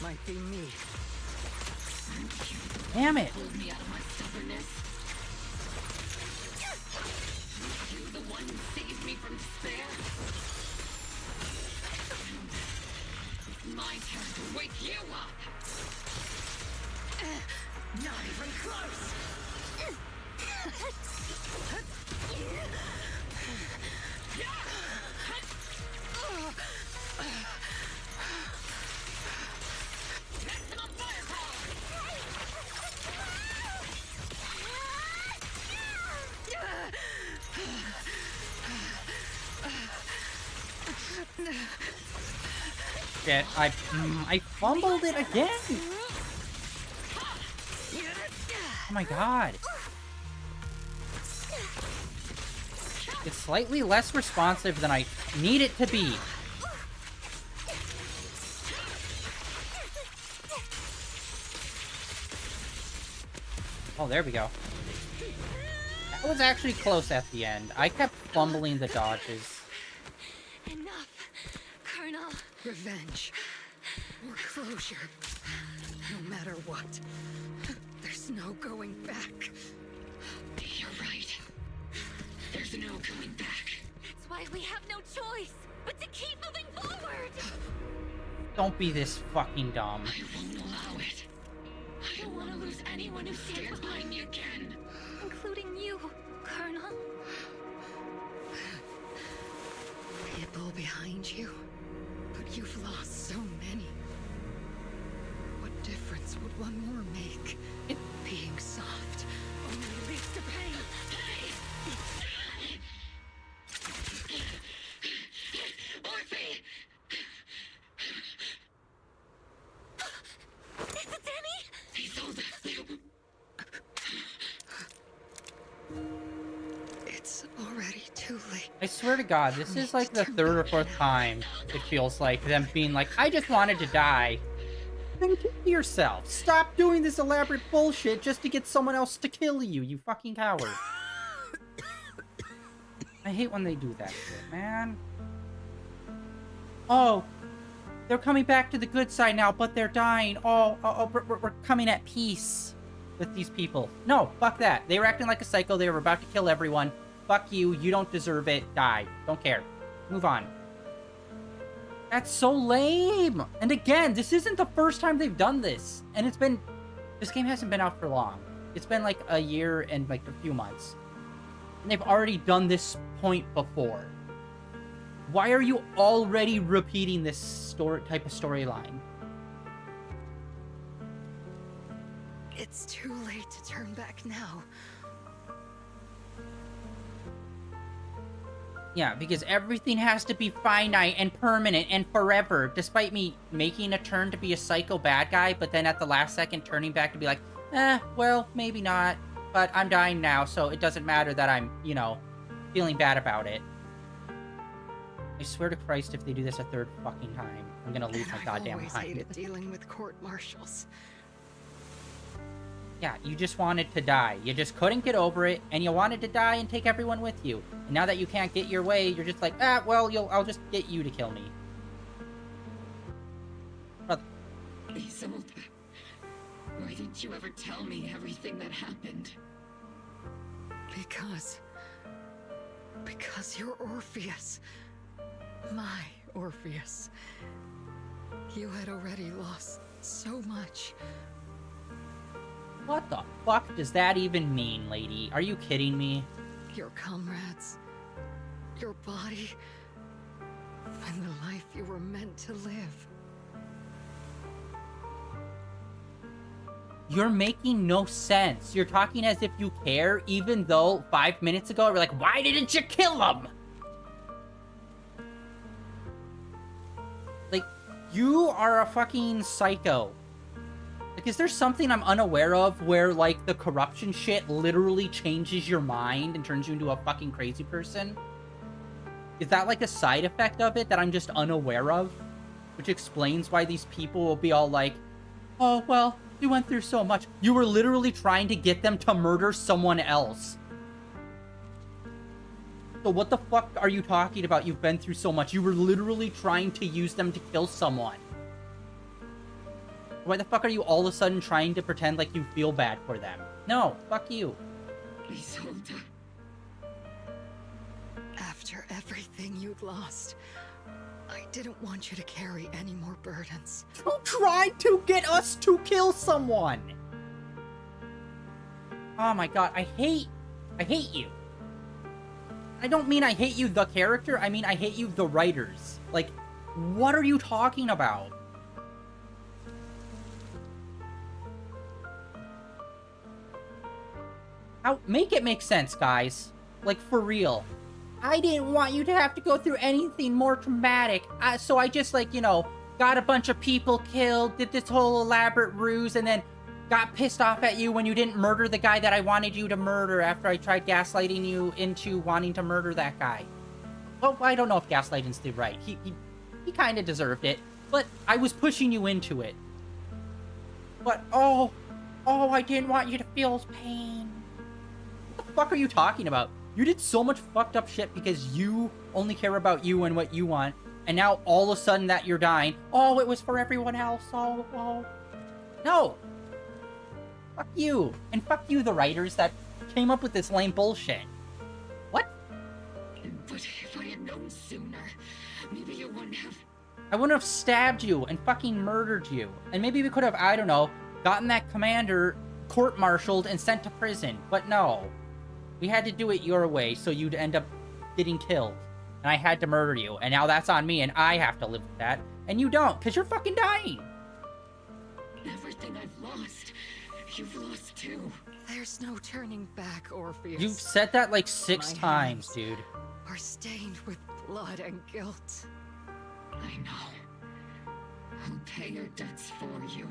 Might be me. Damn it. Pulled me out of my stubbornness. You the one who saved me from despair. It's my turn to wake you up. Not even close. Shit, I fumbled it again. Oh my god. It's slightly less responsive than I need it to be. Oh, there we go. That was actually close at the end. I kept fumbling the dodges. Enough, Colonel. Revenge. Or closure. No matter what. There's no going back. You're right. There's no going back. That's why we have no choice but to keep moving forward. Don't be this fucking dumb. I won't allow it. I don't want to lose anyone who stands behind me again. Including you, Colonel. People behind you. But you've lost so many. What difference would one more make? Being soft only leads to pain. Orphe! Is it Danny? Isolde! It's already too late. I swear to God, this is like the third or fourth time it feels like them being like, I just wanted to die. Then kill yourself. Stop doing this elaborate bullshit just to get someone else to kill you, you fucking coward. I hate when they do that shit, man. Oh, they're coming back to the good side now, but they're dying. We're coming at peace with these people. No, fuck that. They were acting like a psycho. They were about to kill everyone. Fuck you. You don't deserve it. Die. Don't care. Move on. That's so lame. And again, this isn't the first time they've done this. And this game hasn't been out for long. It's been like a year and like a few months. And they've already done this point before. Why are you already repeating this type of storyline? It's too late to turn back now. Yeah, because everything has to be finite and permanent and forever, despite me making a turn to be a psycho bad guy, but then at the last second turning back to be like, well, maybe not, but I'm dying now, so it doesn't matter that I'm, you know, feeling bad about it. I swear to Christ, if they do this a third fucking time, I'm gonna lose my goddamn mind. I've always hated dealing with court-martials. Yeah, you just wanted to die. You just couldn't get over it, and you wanted to die and take everyone with you. And now that you can't get your way, you're just like, well, I'll just get you to kill me. Brother. Isolde, why didn't you ever tell me everything that happened? Because you're Orpheus. My Orpheus. You had already lost so much. What the fuck does that even mean, lady? Are you kidding me? Your comrades. Your body. And the life you were meant to live. You're making no sense. You're talking as if you care, even though 5 minutes ago you were like, why didn't you kill him? Like, you are a fucking psycho. Like, is there something I'm unaware of where, like, the corruption shit literally changes your mind and turns you into a fucking crazy person? Is that, like, a side effect of it that I'm just unaware of? Which explains why these people will be all like, oh, well, you went through so much. You were literally trying to get them to murder someone else. So what the fuck are you talking about? You've been through so much. You were literally trying to use them to kill someone. Why the fuck are you all of a sudden trying to pretend like you feel bad for them? No, fuck you. Isolde. After everything you'd lost, I didn't want you to carry any more burdens. You tried to get us to kill someone! Oh my god, I hate you. I don't mean I hate you, the character, I mean I hate you, the writers. Like, what are you talking about? Make it make sense, guys. Like, for real. I didn't want you to have to go through anything more traumatic. So I just, like, you know, got a bunch of people killed, did this whole elaborate ruse, and then got pissed off at you when you didn't murder the guy that I wanted you to murder after I tried gaslighting you into wanting to murder that guy. Well, I don't know if gaslighting's the right. He kind of deserved it, but I was pushing you into it. But, oh, I didn't want you to feel his pain. What the fuck are you talking about? You did so much fucked up shit because you only care about you and what you want, and now all of a sudden that you're dying, oh, it was for everyone else, oh. No. Fuck you. And fuck you, the writers that came up with this lame bullshit. What? But if I had known sooner, maybe you wouldn't have... I wouldn't have stabbed you and fucking murdered you. And maybe we could have, I don't know, gotten that commander court-martialed and sent to prison. But no. We had to do it your way, so you'd end up getting killed. And I had to murder you. And now that's on me, and I have to live with that. And you don't, because you're fucking dying. Everything I've lost, you've lost too. There's no turning back, Orpheus. You've said that like 6 times, dude. Are stained with blood and guilt. I know. I'll pay your debts for you.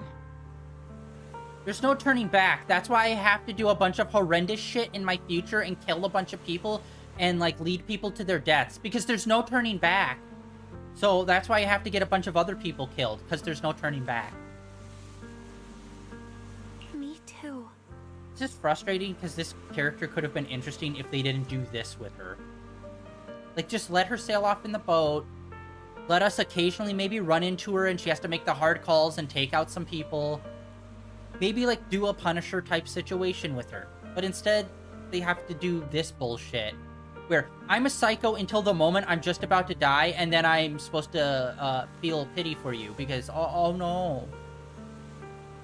There's no turning back. That's why I have to do a bunch of horrendous shit in my future and kill a bunch of people and, like, lead people to their deaths. Because there's no turning back. So that's why I have to get a bunch of other people killed. Because there's no turning back. Me too. It's just frustrating because this character could have been interesting if they didn't do this with her. Like, just let her sail off in the boat. let us occasionally maybe run into her and she has to make the hard calls and take out some people. Maybe, like, do a Punisher type situation with her. But instead, they have to do this bullshit. Where I'm a psycho until the moment I'm just about to die, and then I'm supposed to feel pity for you because, oh no.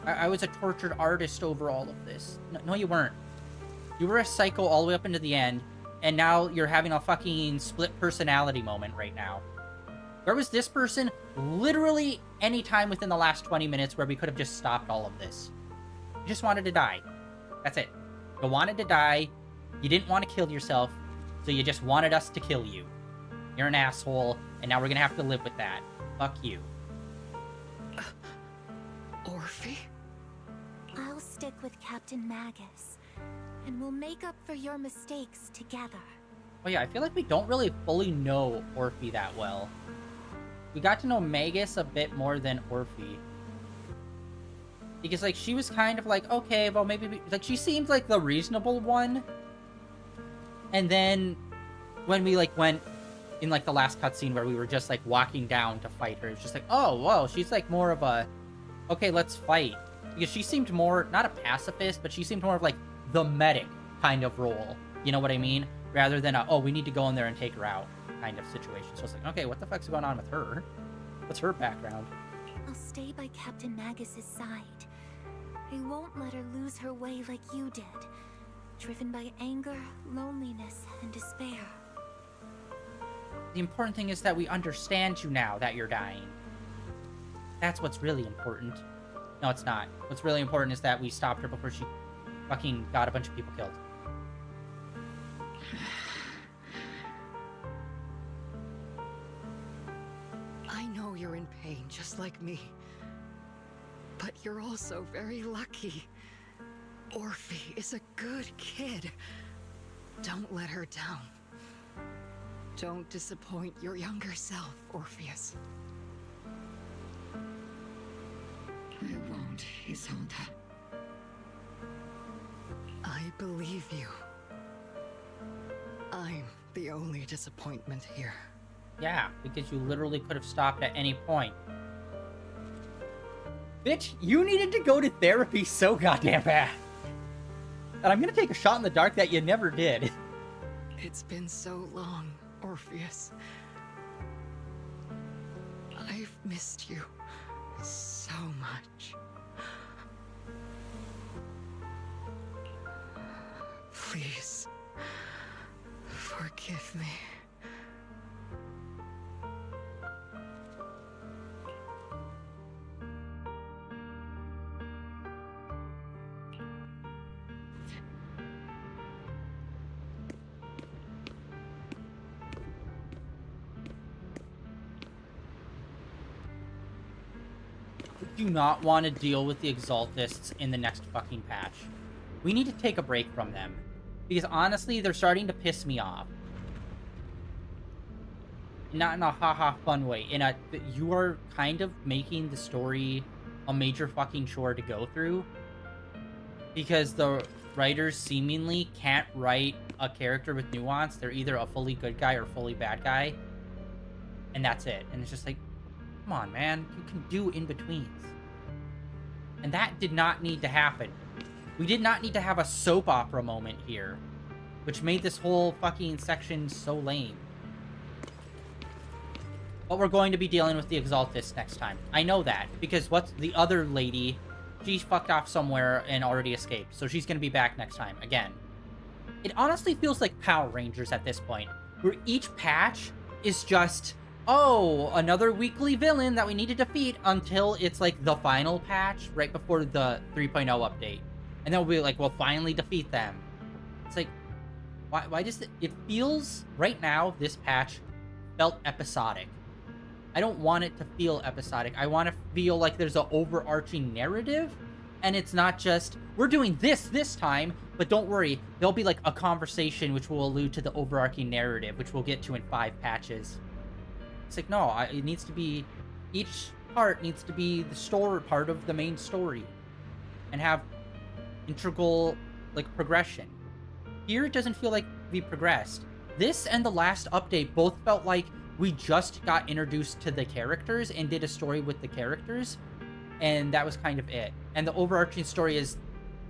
I was a tortured artist over all of this. No, you weren't. You were a psycho all the way up into the end, and now you're having a fucking split personality moment right now. Where was this person literally any time within the last 20 minutes where we could have just stopped all of this? You just wanted to die. That's it. You wanted to die. You didn't want to kill yourself, so you just wanted us to kill you. You're an asshole, and now we're gonna have to live with that. Fuck you. Orphe? I'll stick with Captain Magus, and we'll make up for your mistakes together. Oh yeah, I feel like we don't really fully know Orphe that well. We got to know Magus a bit more than Orphe. Because, like, she was kind of like, okay, well, maybe... like, she seemed like the reasonable one. And then, when we, like, went in, like, the last cutscene where we were just, like, walking down to fight her, it's just like, oh, whoa, she's, like, more of a... okay, let's fight. Because she seemed more... not a pacifist, but she seemed more of, like, the medic kind of role. You know what I mean? Rather than a, oh, we need to go in there and take her out kind of situation. So it's like, okay, what the fuck's going on with her? What's her background? I'll stay by Captain Magus's side. I won't let her lose her way like you did. Driven by anger, loneliness, and despair. The important thing is that we understand you now that you're dying. That's what's really important. No, it's not. What's really important is that we stopped her before she fucking got a bunch of people killed. I know you're in pain, just like me. But you're also very lucky. Orphe is a good kid. Don't let her down. Don't disappoint your younger self, Orpheus. I won't, Isolde. I believe you. I'm the only disappointment here. Yeah, because you literally could have stopped at any point. Bitch, you needed to go to therapy so goddamn bad. And I'm gonna take a shot in the dark that you never did. It's been so long, Orpheus. I've missed you so much. Please, forgive me. Do not want to deal with the Exaltists in the next fucking patch. We need to take a break from them. Because honestly, they're starting to piss me off. Not in a haha fun way. In a, you are kind of making the story a major fucking chore to go through. Because the writers seemingly can't write a character with nuance. They're either a fully good guy or fully bad guy. And that's it. And it's just like, come on, man. You can do in-betweens. And that did not need to happen. We did not need to have a soap opera moment here. Which made this whole fucking section so lame. But we're going to be dealing with the Exaltists next time. I know that. Because what's the other lady... she fucked off somewhere and already escaped. So she's going to be back next time. Again. It honestly feels like Power Rangers at this point. Where each patch is just... oh, another weekly villain that we need to defeat until it's like the final patch right before the 3.0 update. And then we'll be like, we'll finally defeat them. It's like, why does it feels, right now, this patch felt episodic. I don't want it to feel episodic. I want to feel like there's an overarching narrative, and it's not just, we're doing this time, but don't worry, there'll be like a conversation which will allude to the overarching narrative, which we'll get to in 5 patches. It's like, no, it needs to be, each part needs to be the story part of the main story. And have integral, like, progression. Here, it doesn't feel like we progressed. This and the last update both felt like we just got introduced to the characters and did a story with the characters, and that was kind of it. And the overarching story is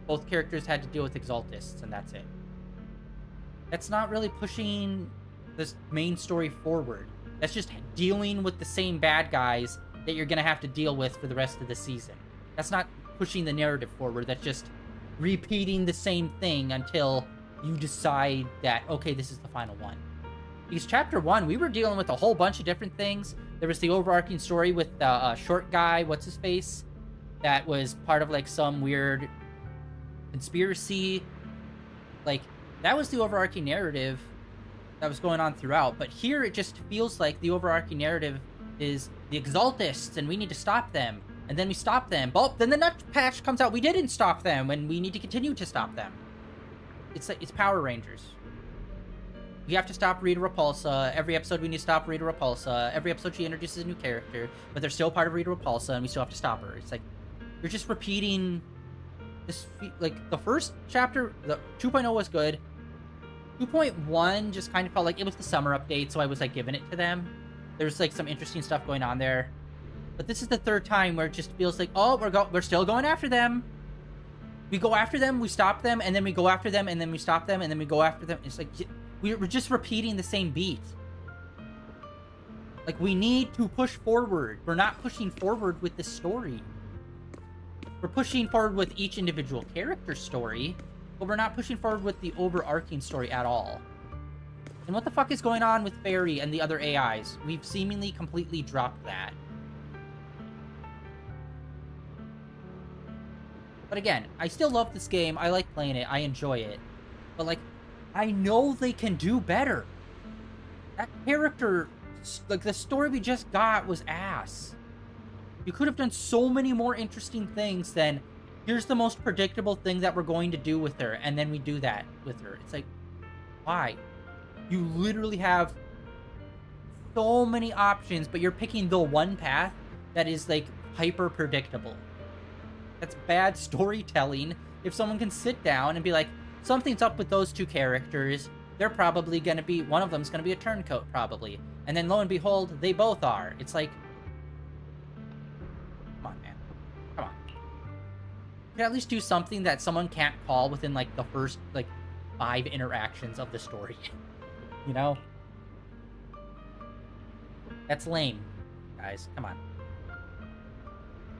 both characters had to deal with Exaltists, and that's it. That's not really pushing this main story forward. That's just dealing with the same bad guys that you're gonna have to deal with for the rest of the season. That's not pushing the narrative forward. That's just repeating the same thing until you decide that, okay, this is the final one. Because chapter 1, we were dealing with a whole bunch of different things. There was the overarching story with the short guy, what's his face, that was part of like some weird conspiracy. Like, that was the overarching narrative that was going on throughout. But here it just feels like the overarching narrative is the Exaltists, and we need to stop them. And then we stop them. But then the next patch comes out, we didn't stop them, and we need to continue to stop them. It's like, it's Power Rangers. We have to stop Rita Repulsa. Every episode we need to stop Rita Repulsa. Every episode she introduces a new character, but they're still part of Rita Repulsa, and we still have to stop her. It's like, you're just repeating this. Like, the first chapter, the 2.0 was good. 2.1 just kind of felt like it was the summer update, so I was like giving it to them. There's like some interesting stuff going on there. But this is the third time where it just feels like, oh, we're still going after them. We go after them, we stop them, and then we go after them, and then we stop them, and then we go after them. It's like, we're just repeating the same beat. Like, we need to push forward. We're not pushing forward with the story. We're pushing forward with each individual character's story, but we're not pushing forward with the overarching story at all. And what the fuck is going on with Fairy and the other AIs? We've seemingly completely dropped that. But again, I still love this game. I like playing it. I enjoy it. But, like, I know they can do better. That character, like, the story we just got was ass. You could have done so many more interesting things than, here's the most predictable thing that we're going to do with her, and then we do that with her. It's like, why? You literally have so many options, but you're picking the one path that is, like, hyper predictable. That's bad storytelling. If someone can sit down and be like, something's up with those two characters, they're probably gonna be, one of them's gonna be a turncoat, probably. And then lo and behold, they both are. It's like, come on, man. Come on. You can at least do something that someone can't call within, like, the first, like, 5 interactions of the story. You know? That's lame, guys. Come on.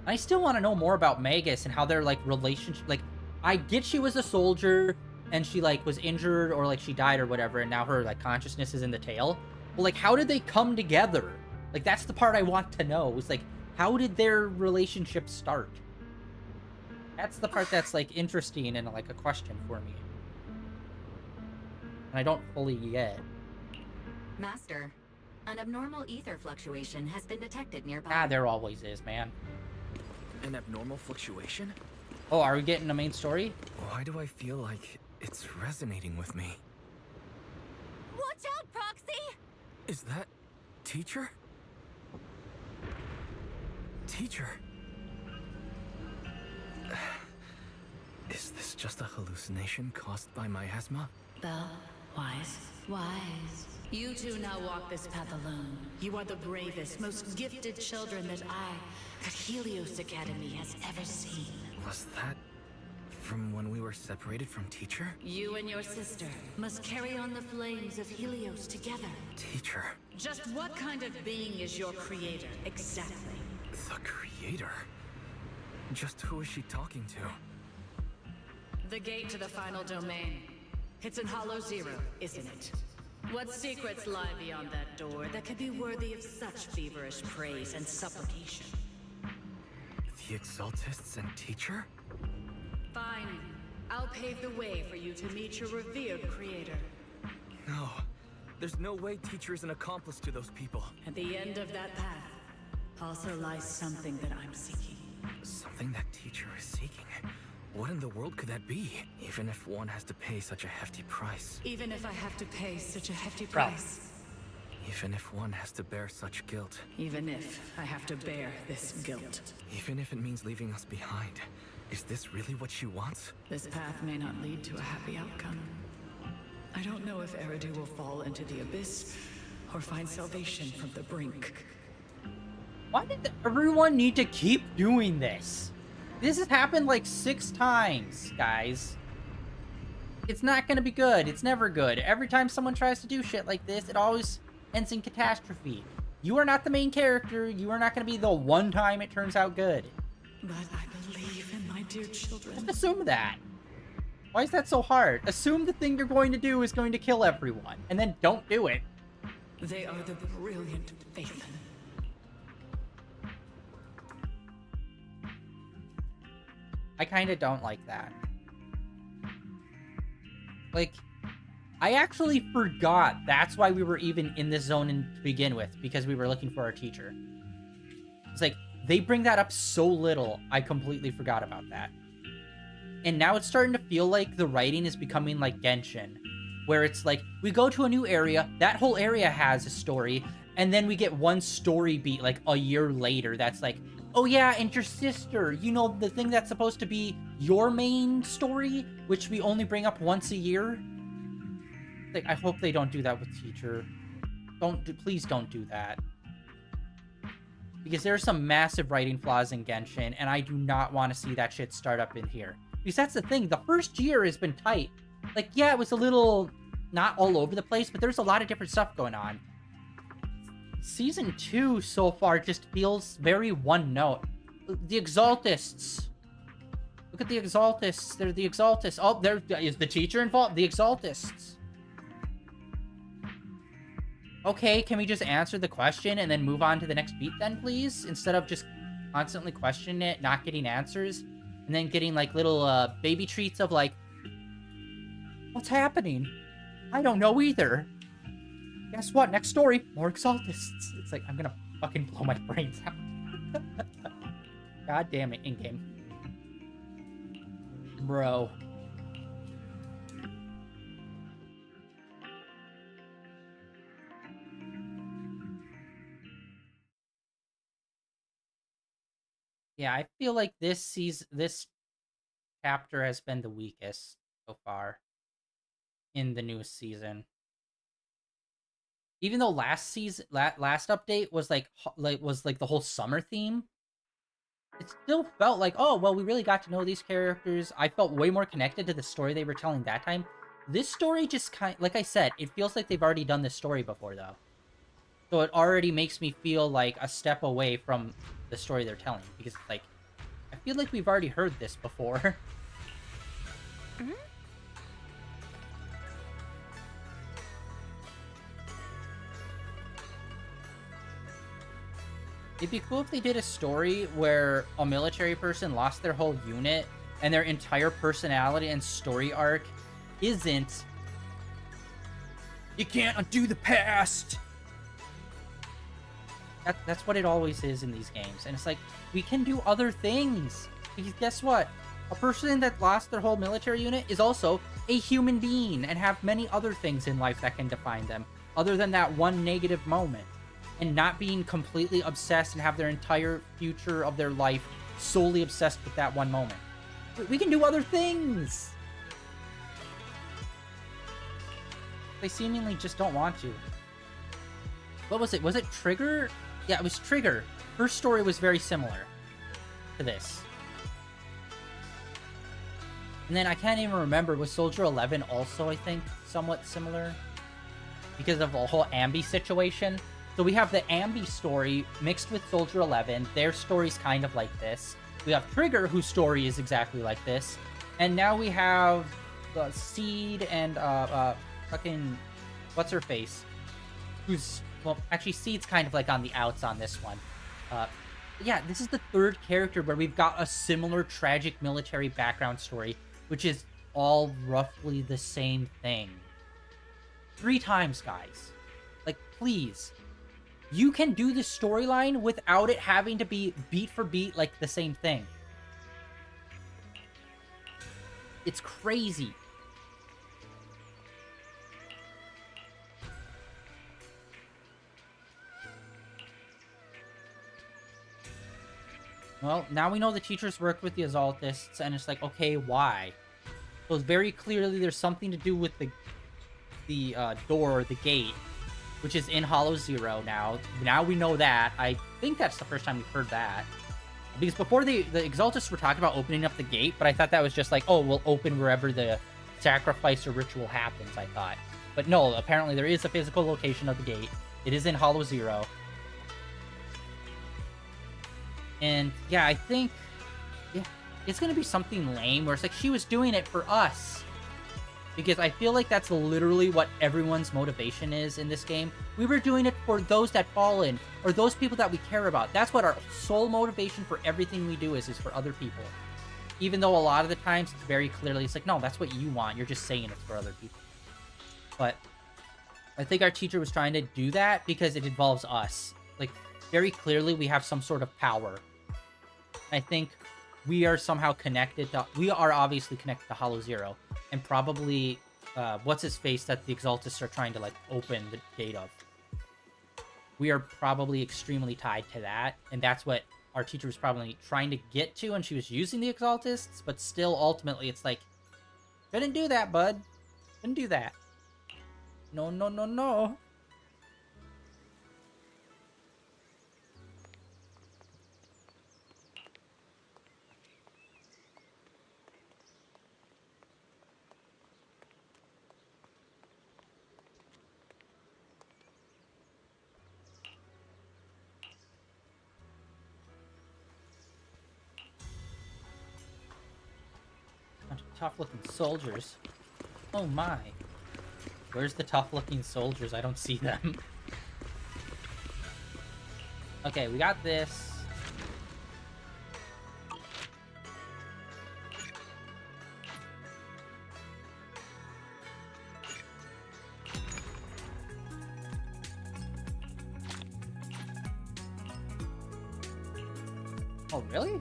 I still want to know more about Magus and how their, like, relationship, like, I get she was a soldier and she, like, was injured or, like, she died or whatever, and now her, like, consciousness is in the tail. But, like, how did they come together? Like, that's the part I want to know. It's like, how did their relationship start? That's the part that's, like, interesting and, like, a question for me. And I don't fully get. Master, an abnormal ether fluctuation has been detected nearby. Ah, there always is, man. An abnormal fluctuation? Oh, are we getting the main story? Why do I feel like it's resonating with me? Watch out, Proxy! Is that... Teacher? Teacher? Is this just a hallucination caused by miasma? Belle, wise. You two now walk this path alone. You are the bravest, most gifted children that Helios Academy has ever seen. Was that from when we were separated from Teacher? You and your sister must carry on the flames of Helios together. Teacher? Just what kind of being is your creator, exactly? The creator? Just who is she talking to? The gate to the final domain. It's in Hollow Zero, isn't it? What secrets lie beyond that door that could be worthy of such feverish praise and supplication? The Exaltists and Teacher? Fine. I'll pave the way for you to meet your revered creator. No. There's no way Teacher is an accomplice to those people. At the end of that path also lies something that I'm seeking. Something that Teacher is seeking? What in the world could that be? Even if one has to pay such a hefty price. Even if I have to pay such a hefty price. Even if one has to bear such guilt. Even if I have to bear this guilt. Even if it means leaving us behind. Is this really what she wants? This path may not lead to a happy outcome. I don't know if Eridu will fall into the abyss, or find salvation from the brink. Why did everyone need to keep doing this? This has happened like 6 times, guys. It's not gonna be good. It's never good. Every time someone tries to do shit like this, it always ends in catastrophe. You are not the main character. You are not gonna be the one time it turns out good. But I believe in my dear children. Just assume that. Why is that so hard? Assume the thing you're going to do is going to kill everyone, and then don't do it. They are the brilliant Phaethon. I kind of don't like that. Like, I actually forgot that's why we were even in this zone to begin with, because we were looking for our teacher. It's like, they bring that up so little, I completely forgot about that. And now it's starting to feel like the writing is becoming like Genshin, where it's like, we go to a new area, that whole area has a story, and then we get one story beat like a year later that's like, oh yeah, and your sister, you know, the thing that's supposed to be your main story, which we only bring up once a year. Like, I hope they don't do that with Teacher. Please don't do that. Because there are some massive writing flaws in Genshin, and I do not want to see that shit start up in here. Because that's the thing, the first year has been tight. Like, yeah, it was a little not all over the place, but there's a lot of different stuff going on. Season 2 so far just feels very one note. The Exaltists. Look at the Exaltists. They're the Exaltists. Oh, there is the teacher involved. The Exaltists. Okay, can we just answer the question and then move on to the next beat then, please? Instead of just constantly questioning it, not getting answers, and then getting, like, little, baby treats of, like, what's happening? I don't know either. Guess what? Next story, more Exaltists. It's like, I'm gonna fucking blow my brains out. God damn it, in-game. Bro. Yeah, I feel like this chapter has been the weakest so far in the newest season. Even though last update was like the whole summer theme, it still felt like, oh, well, we really got to know these characters. I felt way more connected to the story they were telling that time. This story just like I said, it feels like they've already done this story before, though. So it already makes me feel like a step away from the story they're telling, because it's like, I feel like we've already heard this before. Mm-hmm. It'd be cool if they did a story where a military person lost their whole unit and their entire personality and story arc isn't, you can't undo the past. That's what it always is in these games. And it's like, we can do other things. Because guess what? A person that lost their whole military unit is also a human being and have many other things in life that can define them, other than that one negative moment. And not being completely obsessed and have their entire future of their life solely obsessed with that one moment. We can do other things! They seemingly just don't want to. What was it? Was it Trigger? Yeah, it was Trigger. Her story was very similar to this. And then I can't even remember, was Soldier 11 also, I think, somewhat similar? Because of the whole Ambi situation. So we have the Ambi story mixed with Soldier 11. Their story's kind of like this. We have Trigger, whose story is exactly like this. And now we have Seed and fucking what's-her-face, who's, well, actually Seed's kind of like on the outs on this one. Yeah, this is the third character where we've got a similar tragic military background story, which is all roughly the same thing. 3 times, guys. Like, please. You can do this storyline without it having to be beat for beat like the same thing. It's crazy. Well, now we know the teachers worked with the Exaltists, and it's like, okay, why? So it's very clearly there's something to do with the door or the gate which is in Hollow Zero now. Now we know that. I think that's the first time we've heard that. Because before the Exaltists were talking about opening up the gate, but I thought that was just like, oh, we'll open wherever the sacrifice or ritual happens, I thought. But no, apparently there is a physical location of the gate. It is in Hollow Zero. And yeah, I think it's going to be something lame where it's like she was doing it for us. Because I feel like that's literally what everyone's motivation is in this game. We were doing it for those that fall in, or those people that we care about. That's what our sole motivation for everything we do is for other people. Even though a lot of the times it's very clearly, it's like, no, that's what you want. You're just saying it's for other people. But I think our teacher was trying to do that because it involves us. Like, very clearly we have some sort of power. I think we are somehow connected to, we are obviously connected to Hollow Zero. And probably, what's-his-face that the Exaltists are trying to, like, open the gate of. We are probably extremely tied to that, and that's what our teacher was probably trying to get to, and she was using the Exaltists, but still, ultimately, it's like, couldn't do that, bud. Couldn't do that. No, no, no, no. Bunch of tough-looking soldiers. Oh my. Where's the tough-looking soldiers? I don't see them. Okay, we got this. Oh, really?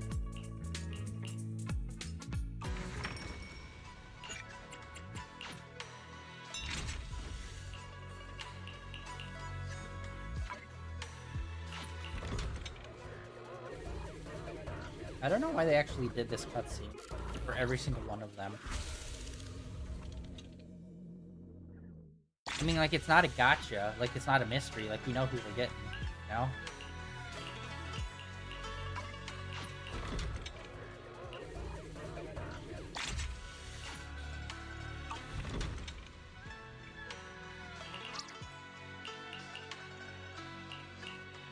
I don't know why they actually did this cutscene for every single one of them. I mean, like, it's not a gotcha. Like, it's not a mystery. Like, we know who we're getting, you know?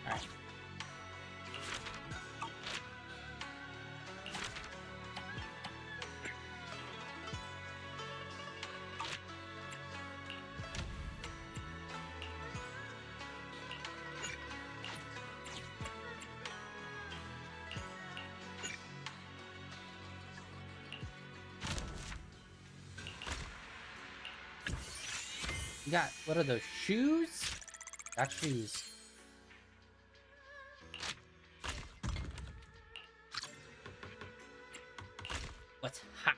Alright. You got, what are those, shoes? Got shoes. What's hot?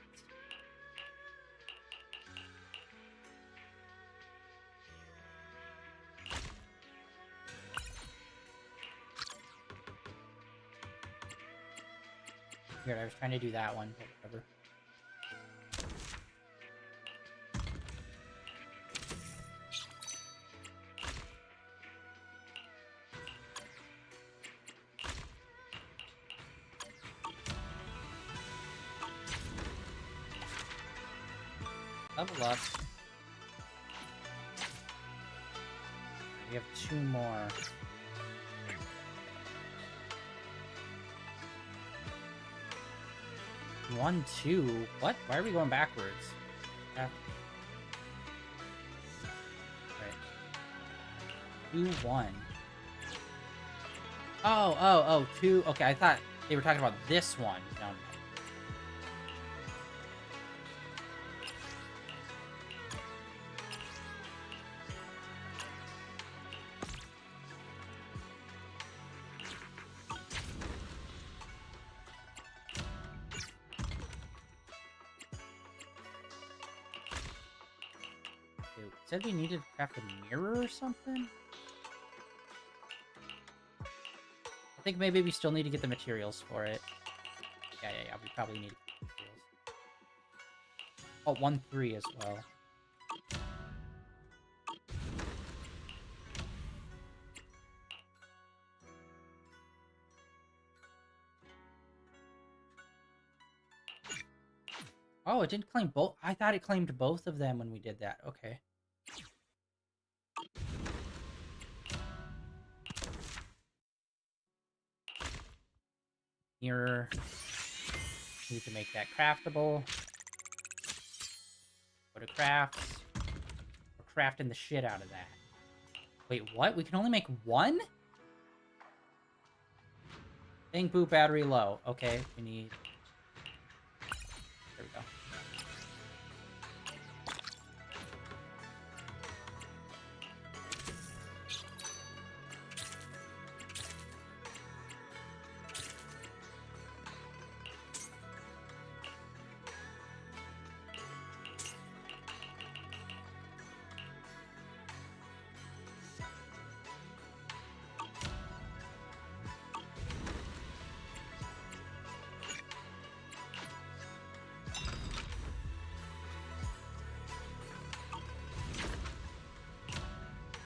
Weird, I was trying to do that one, but whatever. Level up. We have 2 more. One, 2. What? Why are we going backwards? Right. 2, 1. Oh, 2. Okay, I thought they were talking about this one. No. Said we needed to craft a mirror or something? I think maybe we still need to get the materials for it. Yeah, we probably need materials. Oh, 1-3 as well. Oh, it didn't claim both. I thought it claimed both of them when we did that. Okay. Mirror. Need to make that craftable. Go to crafts. We're crafting the shit out of that. Wait, what? We can only make one? Thing boot battery low. Okay, we need... There we go.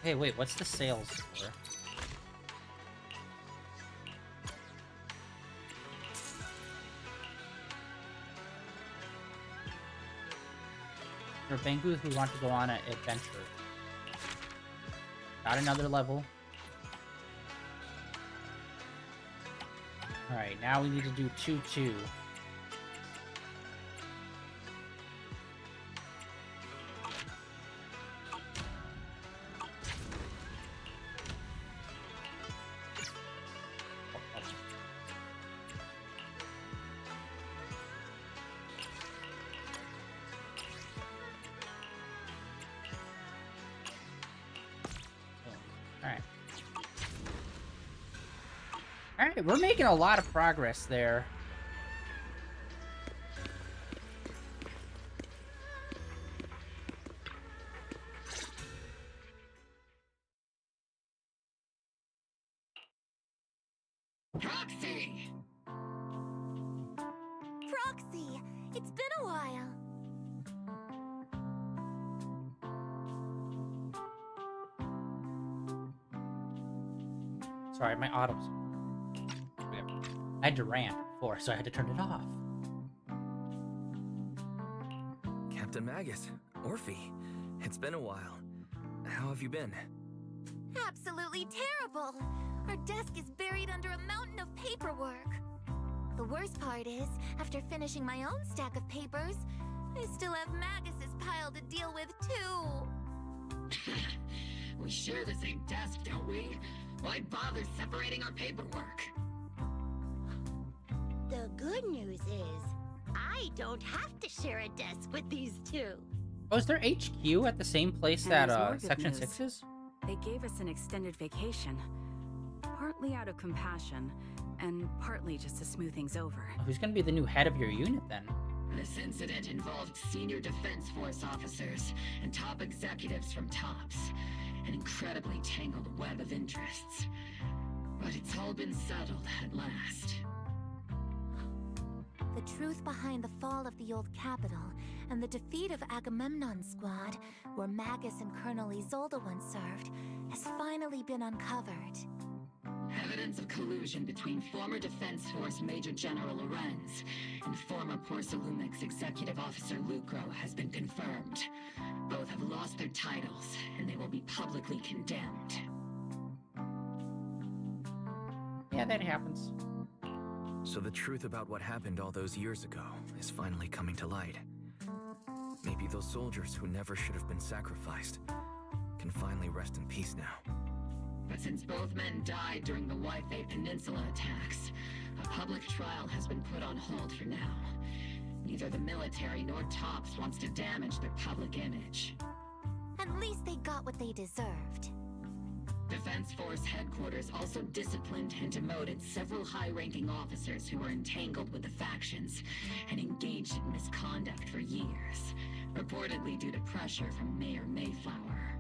Hey, wait, what's the sales for? For Bangu who want to go on an adventure. Got another level. Alright, now we need to do 2-2. Alright, we're making a lot of progress there. Proxy! Proxy! It's been a while. Sorry, my autos. I had to rant before, so I had to turn it off. Captain Magus, Orphe, it's been a while. How have you been? Absolutely terrible! Our desk is buried under a mountain of paperwork. The worst part is, after finishing my own stack of papers, I still have Magus's pile to deal with too. We share the same desk, don't we? Why bother separating our paperwork? The good news is, I don't have to share a desk with these two. Oh, is there HQ at the same place And that there's more good Section news. 6 is? They gave us an extended vacation. Partly out of compassion, and partly just to smooth things over. Who's gonna be the new head of your unit then? This incident involved senior Defense Force officers and top executives from TOPS. An incredibly tangled web of interests. But it's all been settled at last. The truth behind the fall of the old capital and the defeat of Agamemnon's squad, where Magus and Colonel Isolde once served, has finally been uncovered. Evidence of collusion between former Defense Force Major General Lorenz and former Porcelumix Executive Officer Lucro has been confirmed. Both have lost their titles, and they will be publicly condemned. Yeah, that happens. So the truth about what happened all those years ago is finally coming to light. Maybe those soldiers who never should have been sacrificed can finally rest in peace now. But since both men died during the Waifei Peninsula attacks, a public trial has been put on hold for now. Neither the military nor TOPS wants to damage their public image. At least they got what they deserved. Defense Force headquarters also disciplined and demoted several high-ranking officers who were entangled with the factions and engaged in misconduct for years, reportedly due to pressure from Mayor Mayflower.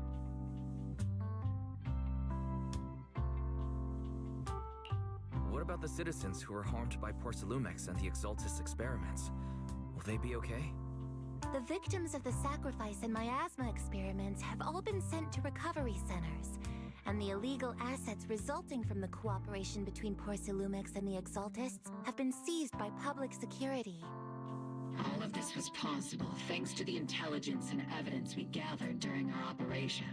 What about the citizens who were harmed by Porcelumix and the Exaltis experiments? Will they be okay? The victims of the sacrifice and miasma experiments have all been sent to recovery centers, and the illegal assets resulting from the cooperation between Porcelumix and the Exaltists have been seized by public security. All of this was possible thanks to the intelligence and evidence we gathered during our operation,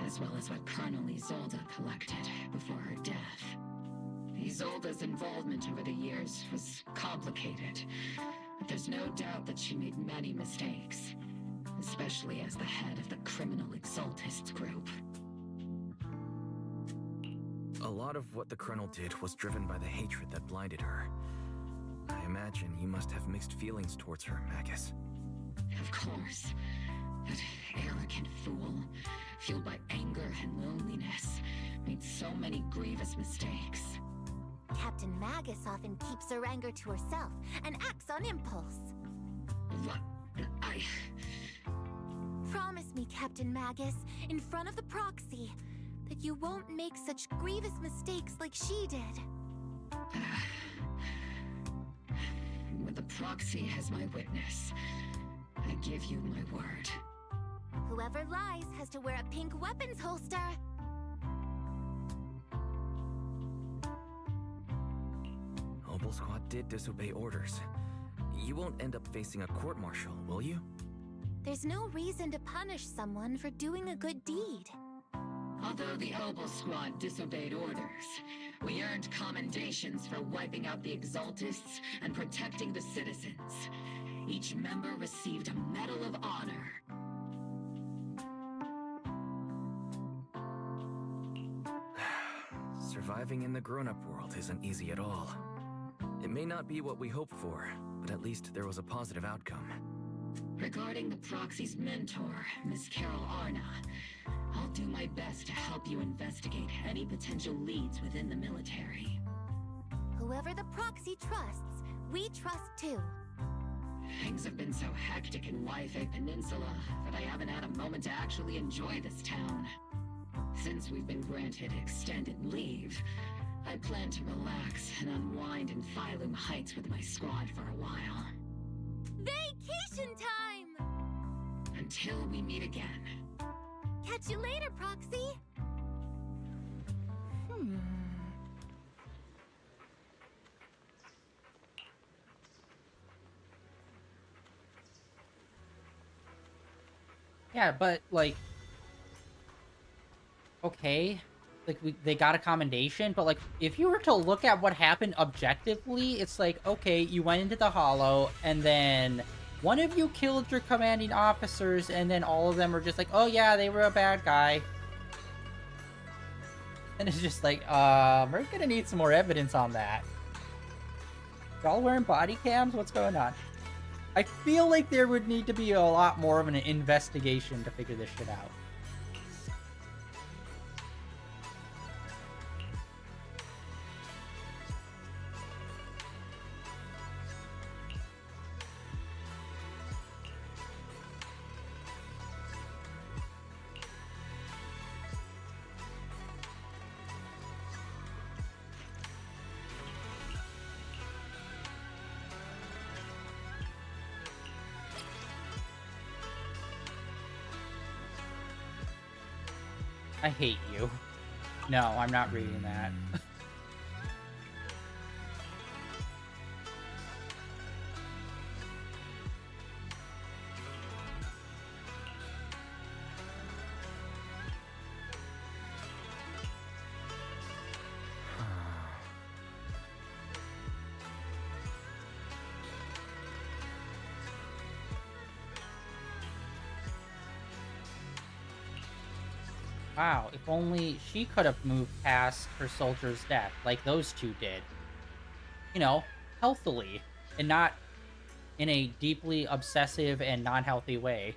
as well as what Colonel Isolde collected before her death. Isolde's involvement over the years was complicated, but there's no doubt that she made many mistakes, especially as the head of the criminal Exaltists group. A lot of what the Colonel did was driven by the hatred that blinded her. I imagine you must have mixed feelings towards her, Magus. Of course. That arrogant fool, fueled by anger and loneliness, made so many grievous mistakes. Captain Magus often keeps her anger to herself and acts on impulse. What? Promise me, Captain Magus, in front of the proxy, that you won't make such grievous mistakes like she did. With the proxy as my witness, I give you my word. Whoever lies has to wear a pink weapons holster. Obel Squad did disobey orders. You won't end up facing a court-martial, will you? There's no reason to punish someone for doing a good deed. Although the Obel Squad disobeyed orders, we earned commendations for wiping out the Exaltists and protecting the citizens. Each member received a Medal of Honor. Surviving in the grown-up world isn't easy at all. It may not be what we hoped for, but at least there was a positive outcome. Regarding the proxy's mentor, Miss Carol Arna, I'll do my best to help you investigate any potential leads within the military. Whoever the proxy trusts, we trust too. Things have been so hectic in Yfei Peninsula that I haven't had a moment to actually enjoy this town. Since we've been granted extended leave, I plan to relax and unwind in Phylum Heights with my squad for a while. Vacation time! Until we meet again. Catch you later, Proxy! Yeah, but, like... Okay. Like, they got a commendation, but, like, if you were to look at what happened objectively, it's like, okay, you went into the Hollow, and then one of you killed your commanding officers, and then all of them were just like, oh yeah, they were a bad guy. And it's just like, we're gonna need some more evidence on that. Y'all wearing body cams? What's going on? I feel like there would need to be a lot more of an investigation to figure this shit out. I hate you. No, I'm not reading that. Wow, if only she could have moved past her soldier's death, like those two did. You know, healthily, and not in a deeply obsessive and non-healthy way.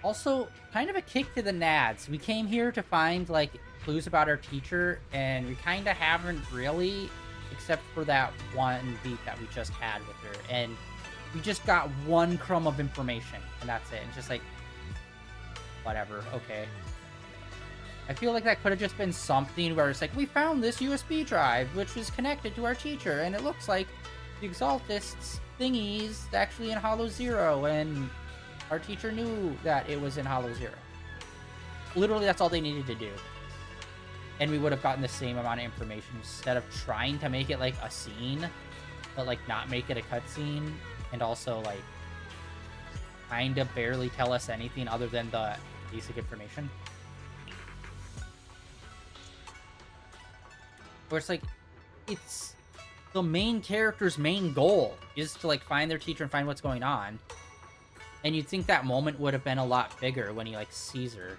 Also, kind of a kick to the nads. We came here to find, like, clues about our teacher, and we kind of haven't really, except for that one beat that we just had with her. And we just got one crumb of information, and that's it. It's just like, whatever, okay. I feel like that could have just been something where it's like, we found this USB drive, which is connected to our teacher, and it looks like the Exaltist's thingy's actually in Hollow Zero, and our teacher knew that it was in Hollow Zero. Literally, that's all they needed to do. And we would have gotten the same amount of information instead of trying to make it like a scene, but like not make it a cutscene, and also like kind of barely tell us anything other than the basic information. Where it's like, it's the main character's main goal is to like find their teacher and find what's going on. And you'd think that moment would have been a lot bigger when he like sees her.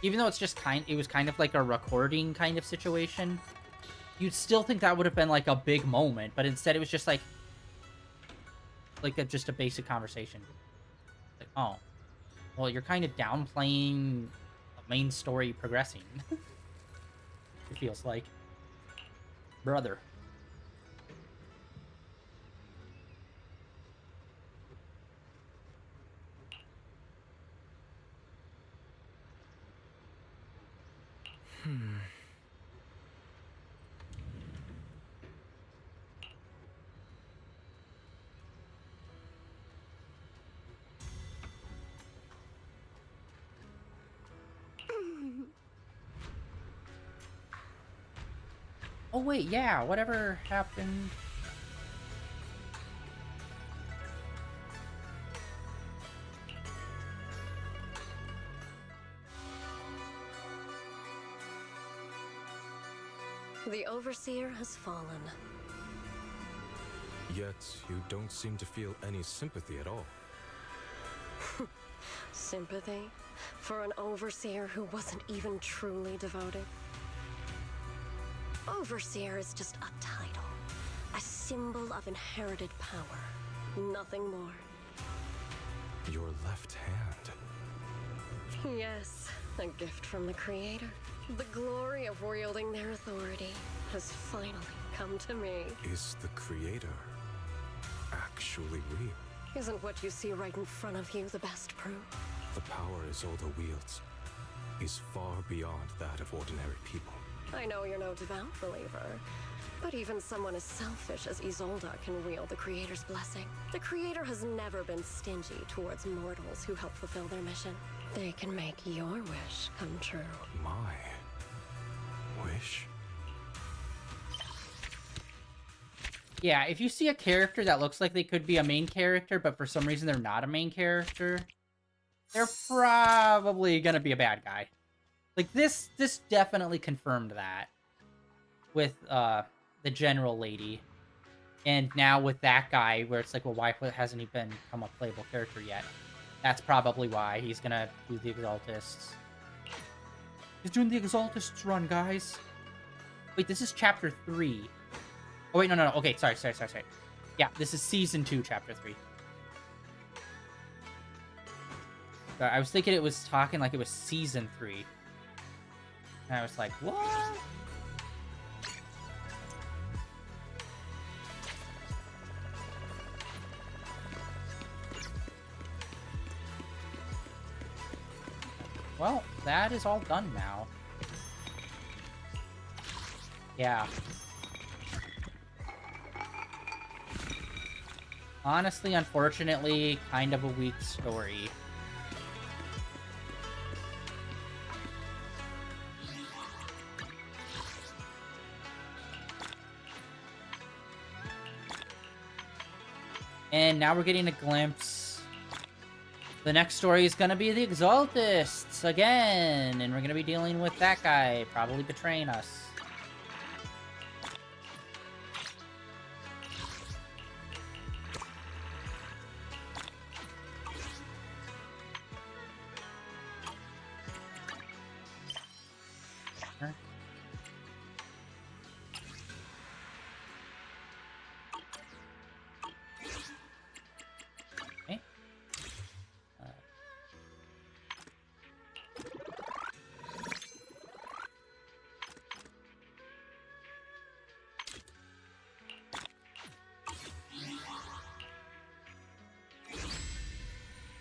Even though it was kind of like a recording kind of situation, you'd still think that would have been like a big moment, but instead it was just like just a basic conversation. Like, oh, well, you're kind of downplaying the main story progressing. It feels like. Brother. Oh wait, yeah, whatever happened. The Overseer has fallen. Yet, you don't seem to feel any sympathy at all. Sympathy? For an Overseer who wasn't even truly devoted? Overseer is just a title. A symbol of inherited power. Nothing more. Your left hand. Yes, a gift from the Creator. The glory of wielding their authority has finally come to me. Is the Creator actually real? Isn't what you see right in front of you the best proof? The power Isolde wields is far beyond that of ordinary people. I know you're no devout believer, but even someone as selfish as Isolde can wield the Creator's blessing. The Creator has never been stingy towards mortals who help fulfill their mission. They can make your wish come true. My wish? Yeah, if you see a character that looks like they could be a main character, but for some reason they're not a main character, they're probably gonna be a bad guy. Like, this definitely confirmed that. With, the general lady. And now with that guy, where it's like, well, why hasn't he become a playable character yet? That's probably why he's gonna do the Exaltists. He's doing the Exaltists run, guys. Wait, this is chapter 3. Oh, wait, no. Okay, sorry. Yeah, this is season 2, chapter 3. I was thinking it was talking like it was season 3. And I was like, what? Well, that is all done now. Yeah. Honestly, unfortunately, kind of a weak story. And now we're getting a glimpse. The next story is gonna be the Exaltists again, and we're gonna be dealing with that guy probably betraying us.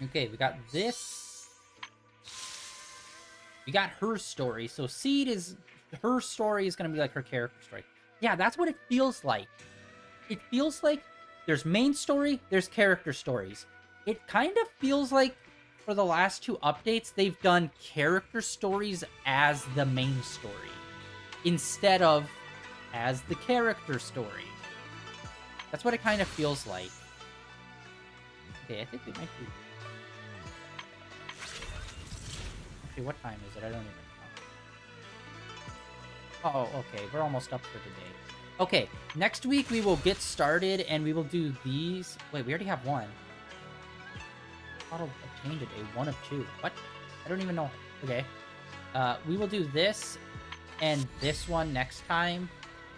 Okay, we got this. We got her story. So Seed is... Her story is going to be like her character story. Yeah, that's what it feels like. It feels like there's main story, there's character stories. It kind of feels like for the last 2 updates, they've done character stories as the main story instead of as the character story. That's what it kind of feels like. Okay, I think we might be... Okay, what time is it? I don't even know. Oh, okay. We're almost up for today. Okay, next week we will get started and we will do these... Wait, we already have one. Auto obtained today. 1 of 2. What? I don't even know. Okay. We will do this and this one next time.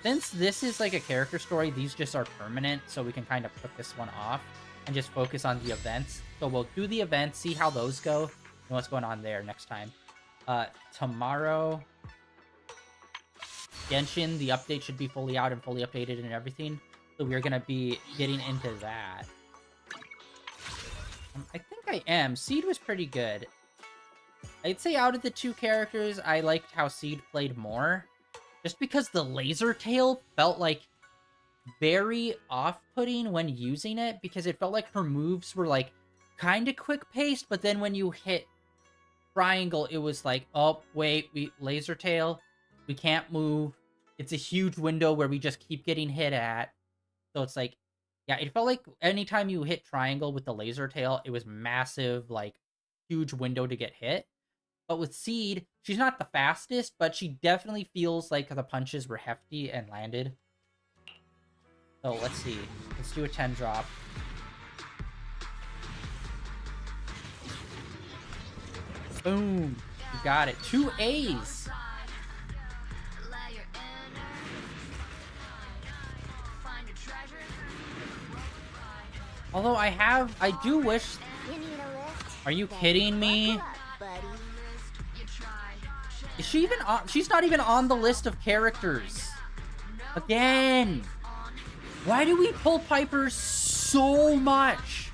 Since this is like a character story, these just are permanent, so we can kind of put this one off and just focus on the events. So we'll do the events, see how those go, and what's going on there next time. Tomorrow, Genshin, the update should be fully out and fully updated and everything. So we're going to be getting into that. I think I am. Seed was pretty good. I'd say out of the 2 characters, I liked how Seed played more. Just because the laser tail felt like very off-putting when using it, because it felt like her moves were like kind of quick-paced, but then when you hit triangle, it was like, oh, wait, laser tail, we can't move. It's a huge window where we just keep getting hit at. So it's like, yeah, it felt like anytime you hit triangle with the laser tail, it was massive, like, huge window to get hit. But with Seed, she's not the fastest, but she definitely feels like the punches were hefty and landed. So let's see. Let's do a 10 drop. Boom. You got it. 2 A's. Although I do wish... Are you kidding me? Is she even on? She's not even on the list of characters. Again. Why do we pull Piper so much?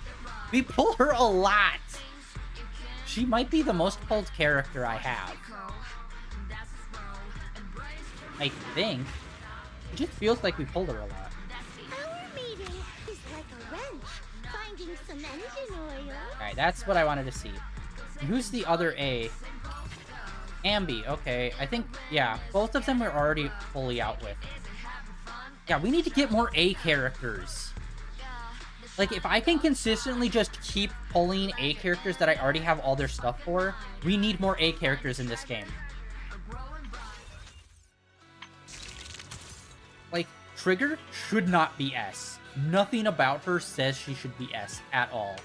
We pull her a lot. She might be the most pulled character I have. I think. It just feels like we pulled her a lot. Our meeting is like a wrench finding some engine oil. Alright, that's what I wanted to see. And who's the other A? Ambi, okay. I think, yeah, both of them are already fully out with. Yeah, we need to get more A characters. Like, if I can consistently just keep pulling A characters that I already have all their stuff for, we need more A characters in this game. Like, Trigger should not be S. Nothing about her says she should be S at all.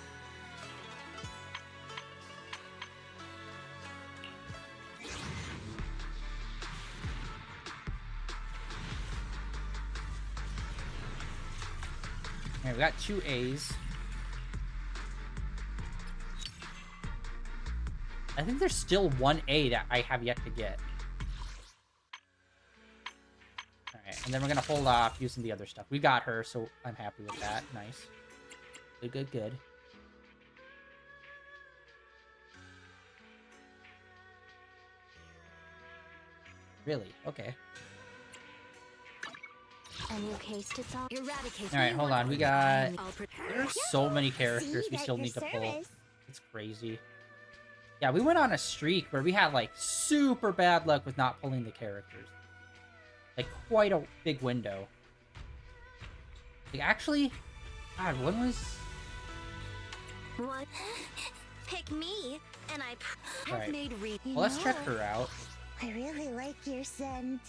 Alright, we got 2 A's. I think there's still 1 A that I have yet to get. Alright, and then we're gonna hold off using the other stuff. We got her, so I'm happy with that. Nice. Good, good, good. Really? Okay. A new case to solve. Eradicate. Alright, hold on. We got... There's so many characters we still need to pull. It's crazy. Yeah, we went on a streak where we had, like, super bad luck with not pulling the characters. Like, quite a big window. Like, actually... God, when was... What? Pick me, and Alright. Well, let's check her out. I really like your scent.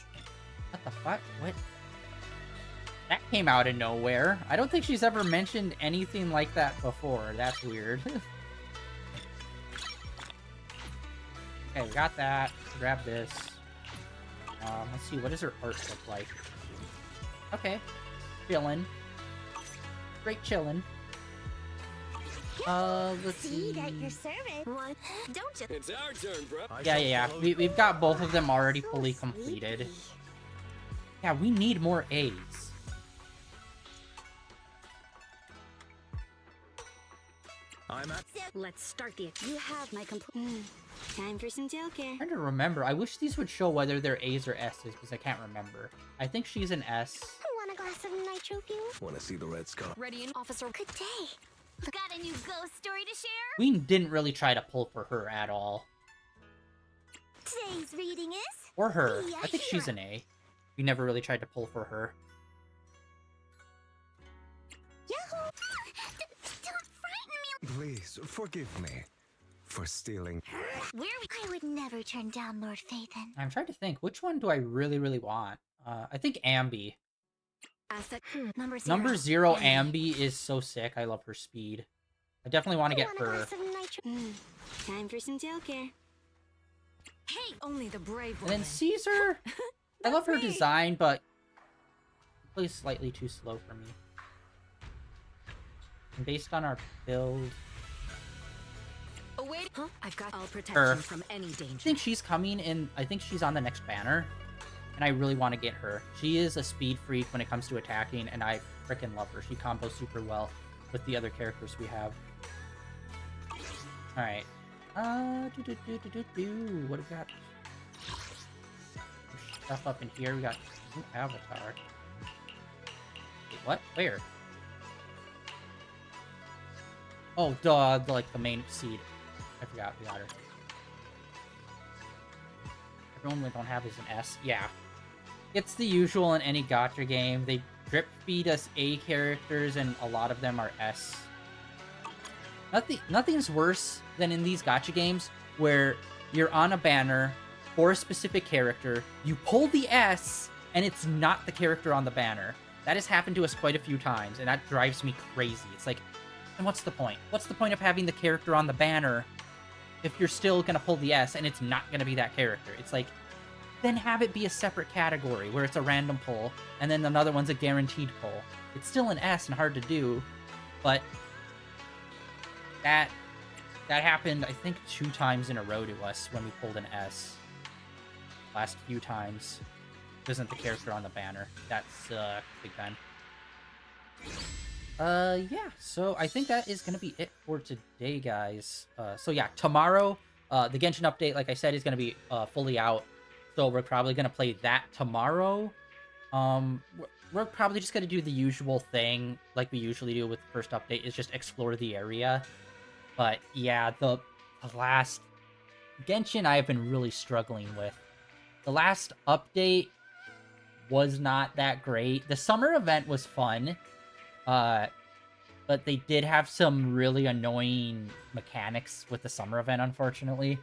What the fuck? What? That came out of nowhere. I don't think she's ever mentioned anything like that before. That's weird. Okay, we got that. Grab this. Let's see. What does her art look like? Okay. Chillin'. Great chillin'. Let's see. At your service. What? Don't you? It's our turn, bro. Yeah. We've got both of them already fully completed. Yeah, we need more A's. Let's start the... You have my complete... Time for some tail care. I'm trying to remember. I wish these would show whether they're A's or S's, because I can't remember. I think she's an S. Want a glass of nitro fuel? Want to see the red scar? Ready, officer. Good day. Got a new ghost story to share? We didn't really try to pull for her at all. Today's reading is... Or her. Be a I think she's an A. We never really tried to pull for her. Yahoo! Don't frighten me! Please, forgive me for stealing. I would never turn down Lord Phaethon. I'm trying to think. Which one do I really, really want? I think Ambi. Asset Number 0 Ambi is so sick. I love her speed. I definitely want to get her. Time for some tail care. Hey, only the brave And then woman. Caesar. I love her design, but it plays slightly too slow for me. And based on our build, Oh wait, huh? I've got all protection her. from any I danger. think she's coming in. I think she's on the next banner, and I really want to get her. She is a speed freak when it comes to attacking, and I freaking love her. She combos super well with the other characters we have. All right. What do we got? Stuff up in here. We got new avatar. Wait, what? Where? Oh, duh, like the main seed. I forgot we got her. Everyone we don't have is an S. Yeah. It's the usual in any gacha game. They drip feed us A characters, and a lot of them are S. Nothing's worse than in these gacha games where you're on a banner for a specific character, you pull the S, and it's not the character on the banner. That has happened to us quite a few times, and that drives me crazy. It's like, and what's the point? What's the point of having the character on the banner if you're still going to pull the S and it's not going to be that character? It's like, then have it be a separate category where it's a random pull, and then another one's a guaranteed pull. It's still an S and hard to do, but that happened, I think, 2 times in a row to us when we pulled an S. Last few times. Isn't the character on the banner. That's big time. Yeah, so I think that is going to be it for today, guys. So yeah, tomorrow, the Genshin update, like I said, is going to be fully out. So we're probably going to play that tomorrow. We're probably just going to do the usual thing, like we usually do with the first update, is just explore the area. But yeah, the last Genshin I've been really struggling with. The last update was not that great. The summer event was fun, but they did have some really annoying mechanics with the summer event, unfortunately.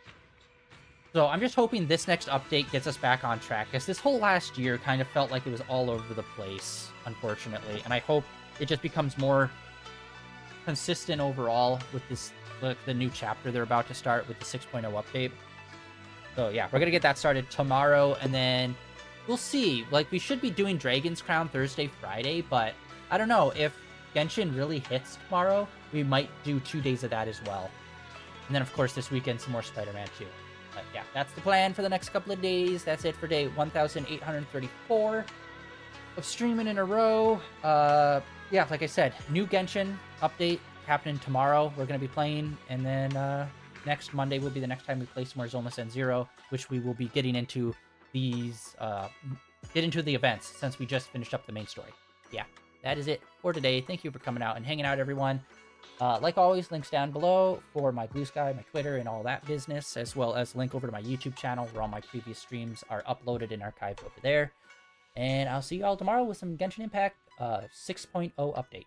So I'm just hoping this next update gets us back on track, because this whole last year kind of felt like it was all over the place, unfortunately. And I hope it just becomes more consistent overall with this, with the new chapter they're about to start with the 6.0 update. So yeah, we're gonna get that started tomorrow, and then we'll see. Like, we should be doing Dragon's Crown Thursday, Friday, but I don't know. If Genshin really hits tomorrow, we might do 2 days of that as well. And then, of course, this weekend, some more Spider-Man 2. But yeah, that's the plan for the next couple of days. That's it for day 1834 of streaming in a row. Yeah, like I said, new Genshin update happening tomorrow. We're going to be playing, and then next Monday will be the next time we play some more Zenless and Zero, which we will be getting into these, get into the events, since we just finished up the main story. Yeah, that is it for today. Thank you for coming out and hanging out, everyone. Like always, links down below for my Blue Sky, my Twitter, and all that business, as well as link over to my YouTube channel where all my previous streams are uploaded and archived over there. And I'll see you all tomorrow with some Genshin Impact 6.0 update.